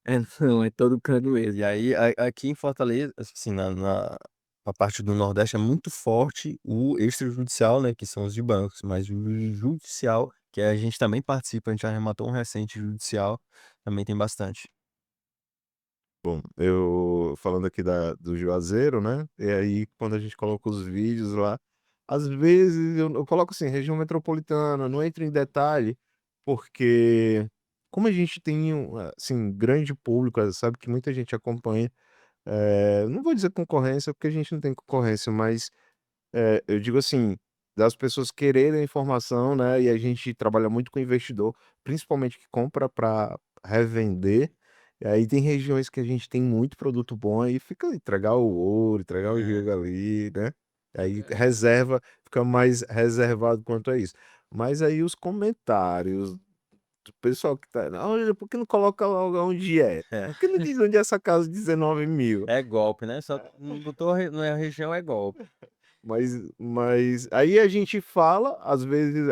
É, não, é todo canto mesmo. E aí, aqui em Fortaleza, assim, na parte do Nordeste é muito forte o extrajudicial, né, que são os de bancos, mas o judicial, que a gente também participa, a gente arrematou um recente judicial, também tem bastante. Bom, eu falando aqui do Juazeiro, né? E aí, quando a gente coloca os vídeos lá, às vezes eu coloco assim, região metropolitana, não entro em detalhe, porque como a gente tem assim, grande público, sabe que muita gente acompanha, não vou dizer concorrência, porque a gente não tem concorrência, mas eu digo assim, das pessoas quererem a informação, né? E a gente trabalha muito com investidor, principalmente que compra para revender. E aí tem regiões que a gente tem muito produto bom, aí fica entregar o ouro, entregar o jogo ali, né? Aí reserva, fica mais reservado quanto a isso. Mas aí os comentários do pessoal que tá. Olha, por que não coloca logo onde é? É. Por que não diz onde é essa casa de 19 mil? É golpe, né? Só não botou não é a região, é golpe. Mas aí a gente fala, às vezes,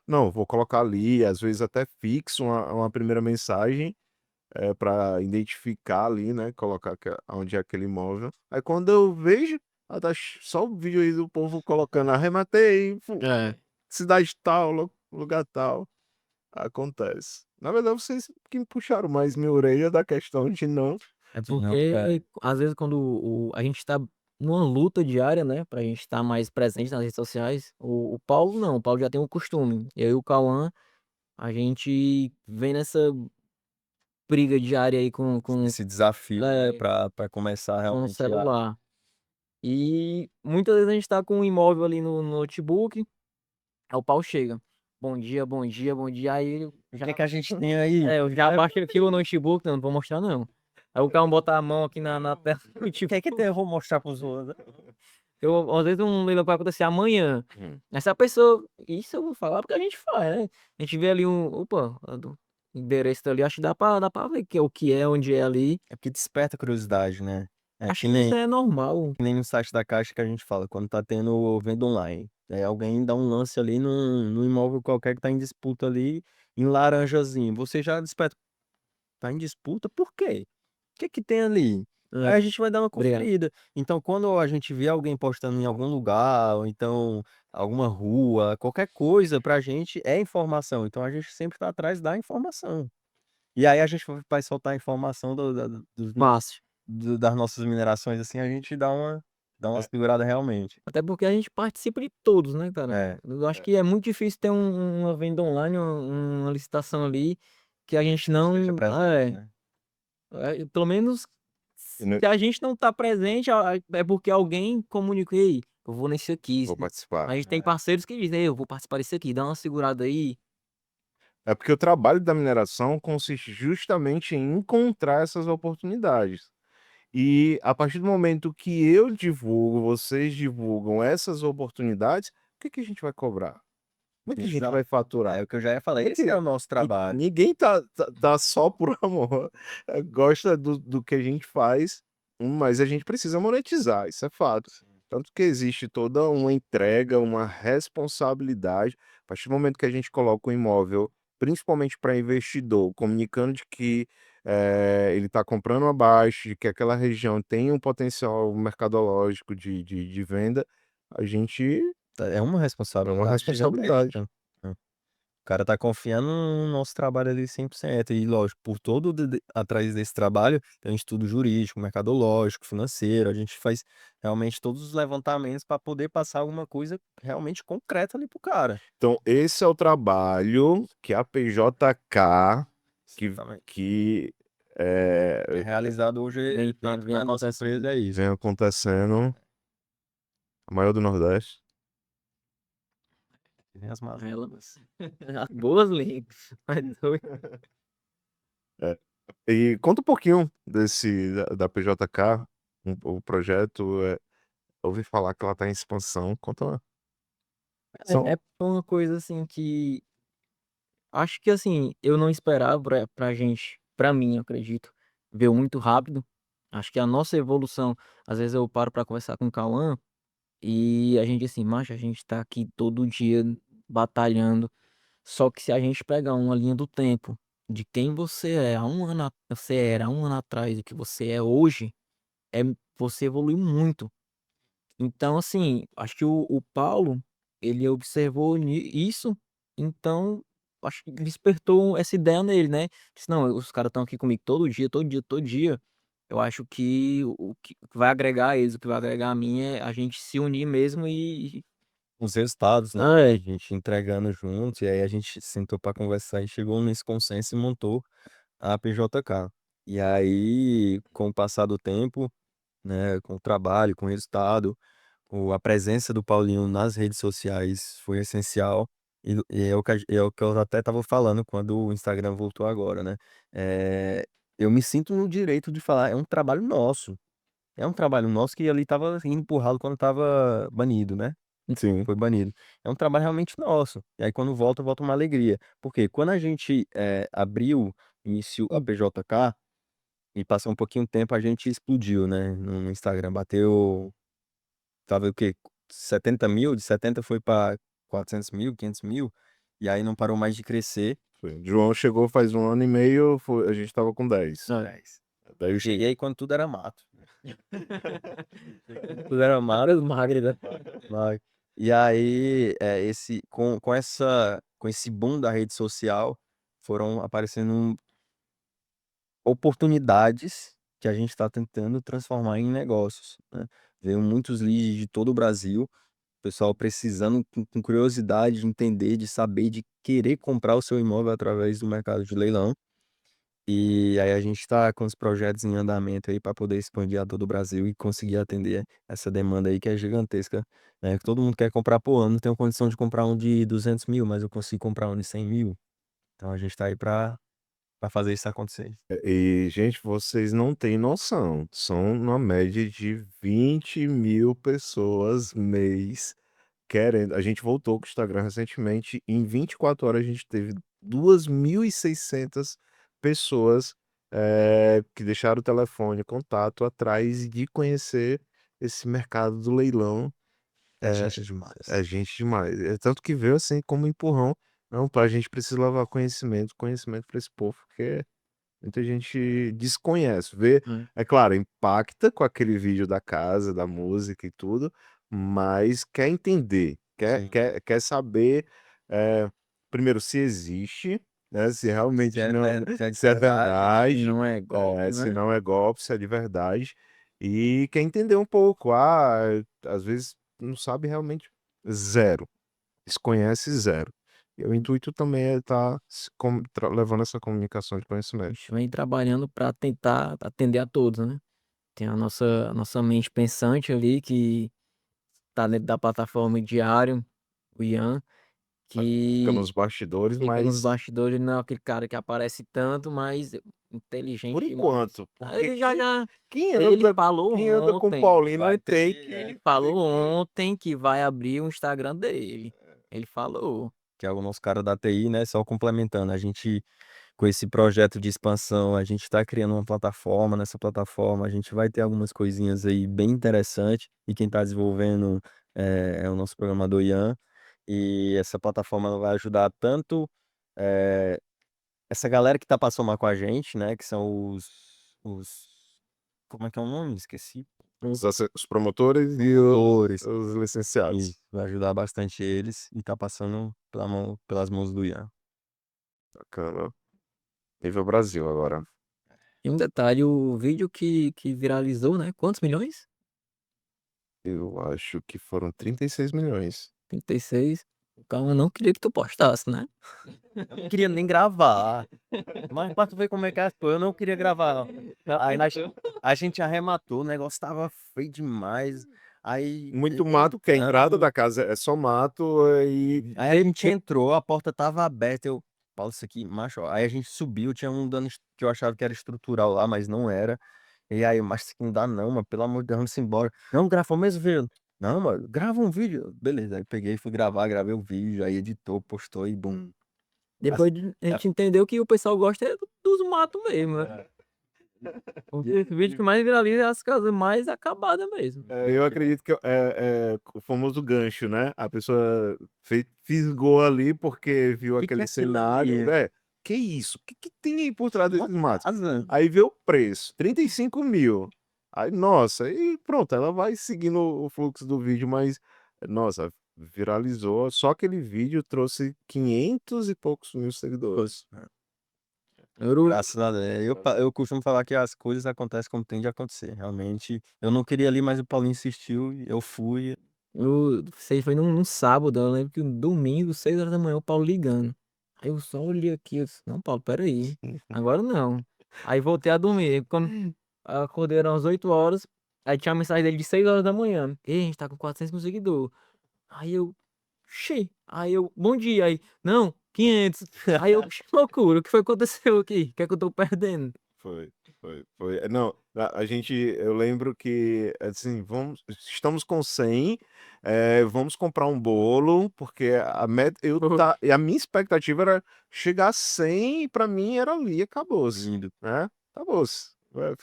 não, vou colocar ali, às vezes até fixo uma primeira mensagem para identificar ali, né? Colocar onde é aquele imóvel. Aí quando eu vejo, tá só o vídeo aí do povo colocando, arrematei, É. cidade tal, lugar tal. Acontece. Na verdade, vocês que me puxaram mais minha orelha da questão de não. É Não, é. porque, às vezes, quando a gente tá numa luta diária, né, pra gente estar mais presente nas redes sociais, o Paulo não, o Paulo já tem um costume. E aí o Cauã, a gente vem nessa briga diária aí Esse desafio, né? é, Pra começar com o realmente a. celular. E muitas vezes a gente tá com um imóvel ali no notebook, aí o Paulo chega. Bom dia, bom dia, bom dia. Aí O já, que é que a gente tem aí? eu já baixo aqui o notebook, não vou mostrar não. Aí o Cauã bota a mão aqui na tela do O que notebook. é que tem? Eu vou mostrar pros outros. Às vezes um leilão vai acontecer amanhã. Hum. Essa pessoa, isso eu vou falar porque a gente faz, né? A gente vê ali opa, do endereço ali, acho que dá pra ver o que é, onde é ali. É porque desperta curiosidade, né? É Acho que isso é normal. que nem no site da Caixa que a gente fala, quando tá tendo venda online. Aí alguém dá um lance ali num imóvel qualquer que tá em disputa ali, em laranjazinho. Você já desperta. Tá em disputa? Por quê? O que que tem ali? Aí É, a gente vai dar uma obrigado. conferida. Então, quando a gente vê alguém postando em algum lugar, ou então alguma rua, qualquer coisa pra gente é informação. Então a gente sempre tá atrás da informação. E aí a gente vai soltar a informação Fácil. das nossas minerações, assim, a gente dá uma É, segurada realmente. Até porque a gente participa de todos, né, cara? É, Eu acho que é muito difícil ter uma venda online, uma licitação ali, que a gente não. seja presente, né? Pelo menos e não- se a gente não tá presente, é porque alguém comunicou, ei, eu vou nesse aqui. vou participar. A gente tem parceiros que dizem, ei, eu vou participar desse aqui, dá uma segurada aí. É porque o trabalho da mineração consiste justamente em encontrar essas oportunidades. E a partir do momento que eu divulgo, vocês divulgam essas oportunidades, o que que a gente vai cobrar? Como é que a gente Exato. vai faturar? É o que eu já ia falar. Esse é o nosso trabalho. Ninguém tá só por amor, gosta do que a gente faz, mas a gente precisa monetizar, isso é fato. Tanto que existe toda uma entrega, uma responsabilidade. A partir do momento que a gente coloca o imóvel, principalmente para investidor, comunicando de que ele está comprando abaixo, de que aquela região tem um potencial mercadológico de venda, a gente É uma é uma responsabilidade responsabilidade. gigantesca. O cara tá confiando no nosso trabalho ali 100%. E lógico, por todo atrás desse trabalho, tem um estudo jurídico, mercadológico, financeiro. A gente faz realmente todos os levantamentos para poder passar alguma coisa realmente concreta ali pro cara. Então, esse é o trabalho que a PJK, que, Exatamente. que É é, realizado hoje Vem na nossa acontecendo. empresa, é isso. vem acontecendo, a maior do Nordeste. Tem as malas. As boas links. Mas doido. É. E conta um pouquinho da PJK, o projeto. Ouvi falar que ela está em expansão. Conta uma. É uma coisa assim que acho que assim, eu não esperava pra gente, pra mim, eu acredito, veio muito rápido. Acho que a nossa evolução, às vezes eu paro pra conversar com o Cauã e a gente assim, macho, a gente tá aqui todo dia batalhando. Só que se a gente pegar uma linha do tempo de quem você é há um ano, você era há um ano atrás e o que você é hoje, é, você evoluiu muito. Então, assim, acho que o Paulo, ele observou isso, então acho que despertou essa ideia nele, né? Disse, não, os caras estão aqui comigo todo dia, todo dia, todo dia. Eu acho que o que vai agregar a eles, o que vai agregar a mim é a gente se unir mesmo e. Os resultados, né? A É, gente entregando juntos, e aí a gente sentou para conversar e chegou nesse consenso e montou a PJK. E aí, com o passar do tempo, né, com o trabalho, com o resultado, a presença do Paulinho nas redes sociais foi essencial. E é o que eu até estava falando quando o Instagram voltou agora, né? eu me sinto no direito de falar, é um trabalho nosso. É um trabalho nosso que ali estava empurrado quando estava banido, né? Sim. Foi banido. É um trabalho realmente nosso. E aí quando volta uma alegria. Porque quando a gente abriu, iniciou a PJK, e passou um pouquinho de tempo, a gente explodiu, né? No Instagram. Bateu, tava o quê? 70 mil? De 70 foi para 400 mil, 500 mil. E aí não parou mais de crescer. Foi. João chegou faz 1 ano e meio, a gente tava com 10. 10. Daí eu Cheguei quando tudo era mato. Tudo era mato. Vários magres, né? Vai. E aí, com esse boom da rede social, foram aparecendo oportunidades que a gente está tentando transformar em negócios, né? Veio muitos leads de todo o Brasil, pessoal precisando com curiosidade de entender, de saber, de querer comprar o seu imóvel através do mercado de leilão. E aí a gente está com os projetos em andamento aí para poder expandir a todo o Brasil e conseguir atender essa demanda aí que é gigantesca, né? Que todo mundo quer comprar por ano, não tenho condição de comprar um de 200 mil, mas eu consigo comprar um de 100 mil. Então a gente está aí para fazer isso acontecer. E, gente, vocês não têm noção. São uma média de 20 mil pessoas mês querendo. A gente voltou com o Instagram recentemente. Em 24 horas a gente teve 2.600 pessoas que deixaram o telefone, contato atrás de conhecer esse mercado do leilão. É gente demais. É gente demais. É tanto que veio assim como empurrão. Não, a gente precisa levar conhecimento para esse povo, porque muita gente desconhece, vê, é claro, impacta com aquele vídeo da casa, da música e tudo, mas quer entender, Sim. quer saber, primeiro, se existe, né, se realmente se é verdade, Não é golpe, se né? não é golpe, se é de verdade, e quer entender um pouco, às vezes não sabe realmente zero, desconhece zero. E o intuito também é estar levando essa comunicação de A conhecimento. gente vem trabalhando para tentar atender a todos, né? Tem a nossa mente pensante ali que tá dentro da plataforma diário, o Ian, Fica que nos bastidores, fica nos mas bastidores, não é aquele cara que aparece tanto, mas inteligente por demais. enquanto, porque Ele já, quem ele anda, falou quem anda com o ontem, Paulino Vai tem ter, ele que. falou ontem que vai abrir o Instagram dele. Ele falou. que é o nosso cara da TI, né? Só complementando, a gente, com esse projeto de expansão, a gente está criando uma plataforma. Nessa plataforma, a gente vai ter algumas coisinhas aí bem interessantes. E quem está desenvolvendo é o nosso programador Ian. E essa plataforma ela vai ajudar tanto eh, essa galera que tá para somar com a gente, né? Que são os. Como é que é o nome? Esqueci. Os promotores e Promotores. os licenciados. Isso, vai ajudar bastante eles e tá passando pelas mãos do Ian. Bacana. Nível Brasil agora. E um detalhe, o vídeo que viralizou, né? Quantos milhões? Eu acho que foram 36 milhões. 36. Calma, eu não queria que tu postasse, né? Eu não queria nem gravar. Mas pra tu ver como é que é as coisas, eu não queria gravar, não. Aí a gente arrematou, o negócio tava feio demais. Aí. Muito mato, porque a entrada da casa é só mato e. Aí a gente entrou, a porta tava aberta. Eu, Paulo, isso aqui, macho, ó. Aí a gente subiu, tinha um dano que eu achava que era estrutural lá, mas não era. E aí, mas isso aqui não dá não, mano, pelo amor de Deus, vamos embora. Não, gravou mesmo vídeo. Não, mano, grava um vídeo. Beleza, aí peguei, fui gravar, gravei o vídeo, aí editou, postou e bum. Depois a gente entendeu que o pessoal gosta dos matos mesmo, né? É. Porque esse vídeo que mais viraliza é as casas mais acabadas mesmo. Eu acredito que é o famoso gancho, né? A pessoa fisgou ali porque viu Que aquele é aquilo cenário. ali? Que isso? Que tem aí por trás desses Uma matos? casa. Aí vê o preço, 35 mil. Aí, nossa, e pronto, ela vai seguindo o fluxo do vídeo, mas, nossa, viralizou. Só aquele vídeo trouxe 500 e poucos mil seguidores. Graças a Deus. Eu costumo falar que as coisas acontecem como tem de acontecer. Realmente, eu não queria ir ali, mas o Paulinho insistiu e eu fui. Sei, foi num sábado, eu lembro que no domingo, 6 horas da manhã, o Paulo ligando. Aí eu só olhei aqui, eu disse, não, Paulo, peraí, agora não. Aí voltei a dormir. Quando acordei eram às 8 horas, aí tinha a mensagem dele de 6 horas da manhã. Ei, a gente tá com 400 mil seguidores. Aí eu, Aí eu, bom dia. Aí, não, 500. Aí eu, que loucura, o que foi que aconteceu aqui? O que é que eu tô perdendo? Foi, foi. Não, eu lembro que, assim, estamos com 100, vamos comprar um bolo, porque a minha expectativa era chegar a 100 e pra mim era ali, acabou-se, Lindo. né? Acabou-se. Vai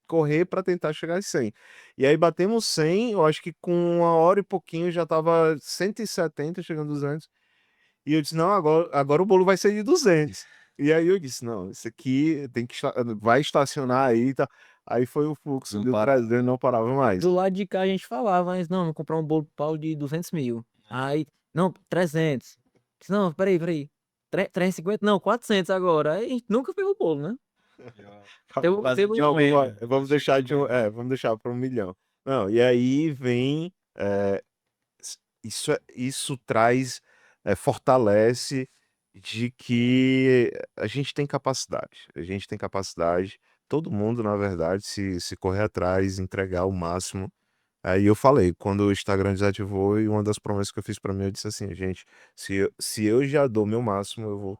correr pra tentar chegar a 100. E aí batemos 100, eu acho que com 1 hora e pouquinho já tava 170, chegando a 200. E eu disse, não, agora o bolo vai ser de 200. E aí eu disse, não, isso aqui vai estacionar aí e tá. Aí foi o fluxo Não do para. 300, não parava mais. Do lado de cá a gente falava, mas não, vou comprar um bolo pro Paulo de 200 mil. Aí, não, 300. Disse, não, peraí. 350? Não, 400 agora. Aí a gente nunca fez o bolo, né? Quase Teve de Não, um erro. vamos deixar para 1 milhão. Não, e aí vem, isso traz, fortalece de que a gente tem capacidade, todo mundo, na verdade, se correr atrás, entregar o máximo. Aí eu falei, quando o Instagram desativou, e uma das promessas que eu fiz para mim, eu disse assim, gente, se eu já dou meu máximo, eu vou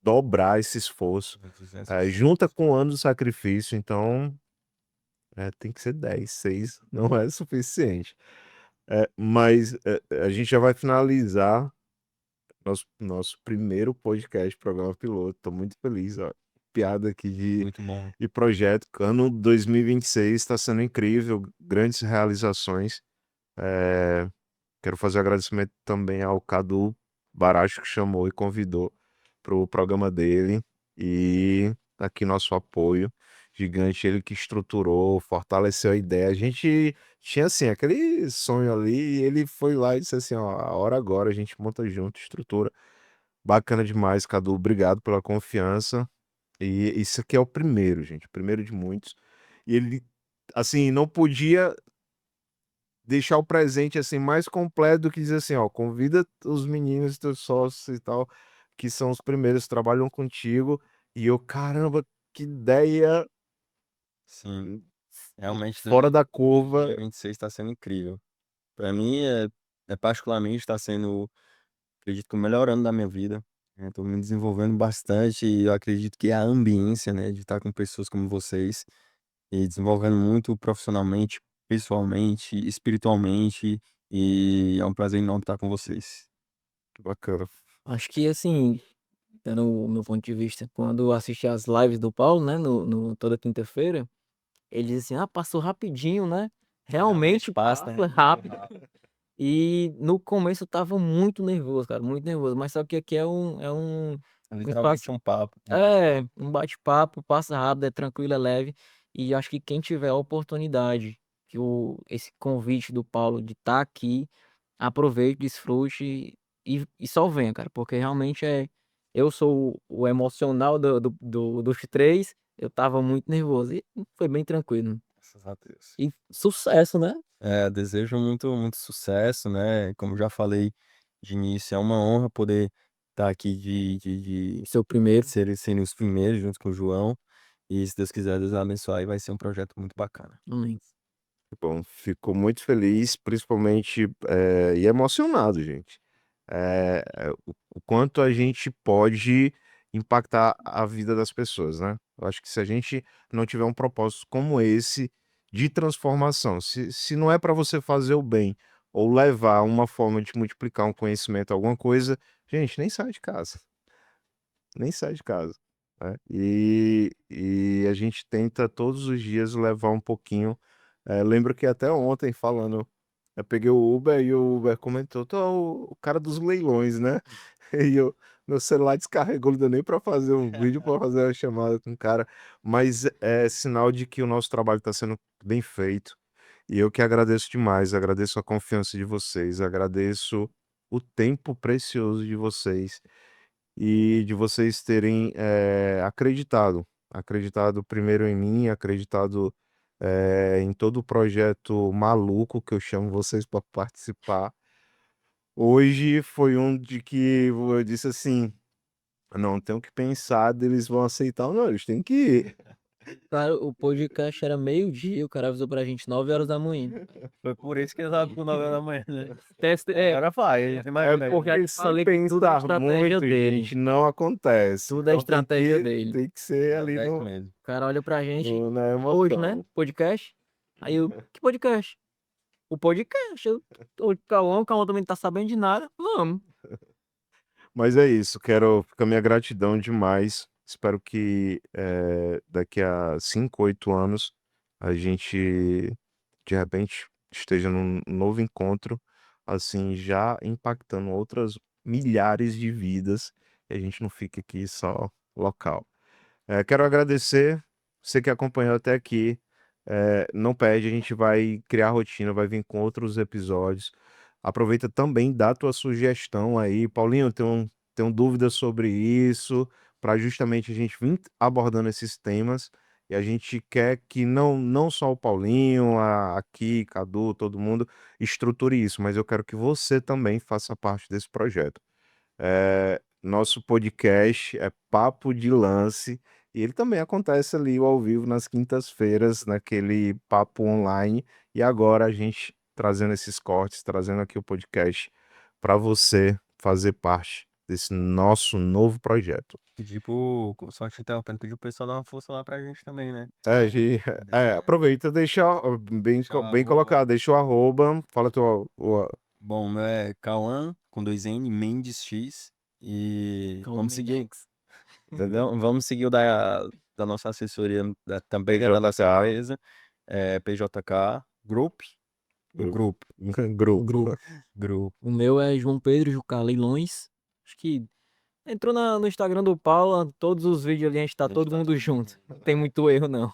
dobrar esse esforço. 200%. Junta com anos de sacrifício, então tem que ser 10, 6 não é suficiente. Mas a gente já vai finalizar nosso primeiro podcast, programa piloto. Tô muito feliz, ó. Piada aqui Muito bom. de projeto. Ano 2026 está sendo incrível, grandes realizações. Quero fazer agradecimento também ao Cadu Baracho, que chamou e convidou para o programa dele. E aqui nosso apoio gigante, ele que estruturou, fortaleceu a ideia. A gente tinha assim aquele sonho ali, e ele foi lá e disse assim: ó, a hora agora, a gente monta junto, estrutura. Bacana demais, Cadu. Obrigado pela confiança. E isso aqui é o primeiro, gente, o primeiro de muitos. E ele, assim, não podia deixar o presente assim mais completo do que dizer assim, ó, convida os meninos, teus sócios e tal, que são os primeiros que trabalham contigo. E eu, caramba, que ideia Sim, realmente fora da curva. 2026 está sendo incrível. Para mim, particularmente, está sendo, acredito que o melhor ano da minha vida. Estou me desenvolvendo bastante e eu acredito que a ambiência, né, de estar com pessoas como vocês e desenvolvendo muito profissionalmente, pessoalmente, espiritualmente, e é um prazer enorme estar com vocês. Que bacana. Acho que assim, dando o meu ponto de vista, quando eu assisti as lives do Paulo, né, toda quinta-feira, ele diz assim, passou rapidinho, né? Realmente passa, passa rápido. E no começo eu tava muito nervoso, cara, muito nervoso. Mas só que aqui É um espaço, literalmente um papo. um bate-papo, passa rápido, é tranquilo, é leve. E acho que quem tiver a oportunidade, esse convite do Paulo de estar aqui, aproveite, desfrute e só venha, cara, porque realmente eu sou o emocional dos três, eu tava muito nervoso e foi bem tranquilo. Graças a Deus. E sucesso, né? Desejo muito, muito sucesso, né? Como já falei de início, é uma honra poder estar aqui de Seu primeiro. serem os primeiros junto com o João. E se Deus quiser, Deus abençoar e vai ser um projeto muito bacana. Amém. Bom, fico muito feliz, principalmente, e emocionado, gente. O quanto a gente pode impactar a vida das pessoas, né? Eu acho que se a gente não tiver um propósito como esse de transformação, se não é para você fazer o bem ou levar uma forma de multiplicar um conhecimento, alguma coisa, gente, nem sai de casa, nem sai de casa, né? E a gente tenta todos os dias levar um pouquinho. Lembro que até ontem falando, eu peguei o Uber e o Uber comentou, tu é o cara dos leilões, né? E meu celular descarregou, não deu nem para fazer um vídeo, para fazer uma chamada com o cara, mas é sinal de que o nosso trabalho está sendo bem feito. E eu que agradeço demais, agradeço a confiança de vocês, agradeço o tempo precioso de vocês e de vocês terem acreditado primeiro em mim, acreditado em todo o projeto maluco que eu chamo vocês para participar. Hoje foi um de que eu disse assim, não, tenho que pensar, eles vão aceitar ou não, eles têm que ir. Cara, o podcast era meio-dia, o cara avisou pra gente 9 horas da manhã. Foi por isso que eles abrem por 9 horas da manhã, né? Teste, O cara faz, imagina aí. porque Porque eu se falei que tudo é pensar estratégia muito, dele. gente, não acontece. Tudo é Então tem estratégia que, dele. tem que ser ali É isso no, mesmo. O cara olha pra gente, na hoje, né? emoção. Podcast. Aí eu, que podcast? O podcast. O Cauã também não tá sabendo de nada. Vamos. Mas é isso, fica a minha gratidão demais. Espero que daqui a 5, 8 anos a gente de repente esteja num novo encontro, assim, já impactando outras milhares de vidas e a gente não fique aqui só local. Quero agradecer você que acompanhou até aqui. Não perde, a gente vai criar rotina, vai vir com outros episódios. Aproveita também, dá tua sugestão aí. Paulinho, tenho dúvidas sobre isso, para justamente a gente vir abordando esses temas. E a gente quer que não só o Paulinho, aqui, Cadu, todo mundo estruture isso, mas eu quero que você também faça parte desse projeto. Nosso podcast é Papo de Lance e ele também acontece ali ao vivo nas quintas-feiras, naquele papo online. E agora a gente trazendo esses cortes, trazendo aqui o podcast para você fazer parte desse nosso novo projeto. Pedir pro, só te interrompendo, pedir pro pessoal dar uma força lá pra gente também, né? Aproveita, deixa bem, Deixa o bem colocado, deixa o arroba, fala Bom, meu é Cauã, com 2 N, Mendes X. E Cauã vamos Mendes. seguir, entendeu? Vamos seguir o da nossa assessoria, também da PJK. nossa empresa, PJK Group. O grupo. grupo. Grupo. O meu é João Pedro Jucá Leilões. Acho que entrou no Instagram do Paulo, todos os vídeos ali a gente tá todo mundo junto. Não tem muito erro, não.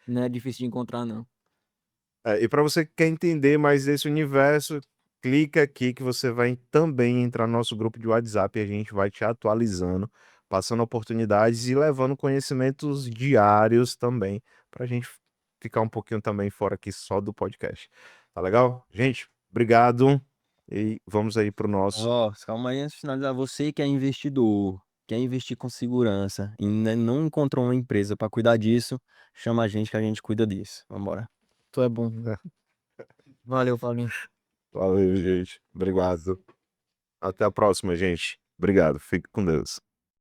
Não é difícil de encontrar, não. E para você que quer entender mais desse universo, clica aqui que você vai também entrar no nosso grupo de WhatsApp e a gente vai te atualizando, passando oportunidades e levando conhecimentos diários também, para a gente ficar um pouquinho também fora aqui só do podcast. Tá legal? Gente, obrigado e vamos aí pro nosso. Ó, calma aí antes de finalizar. Você que é investidor, quer investir com segurança e não encontrou uma empresa para cuidar disso, chama a gente que a gente cuida disso. Vambora. Tu é bom. Valeu, Paulinho. Valeu, gente. Obrigado. Até a próxima, gente. Obrigado. Fique com Deus.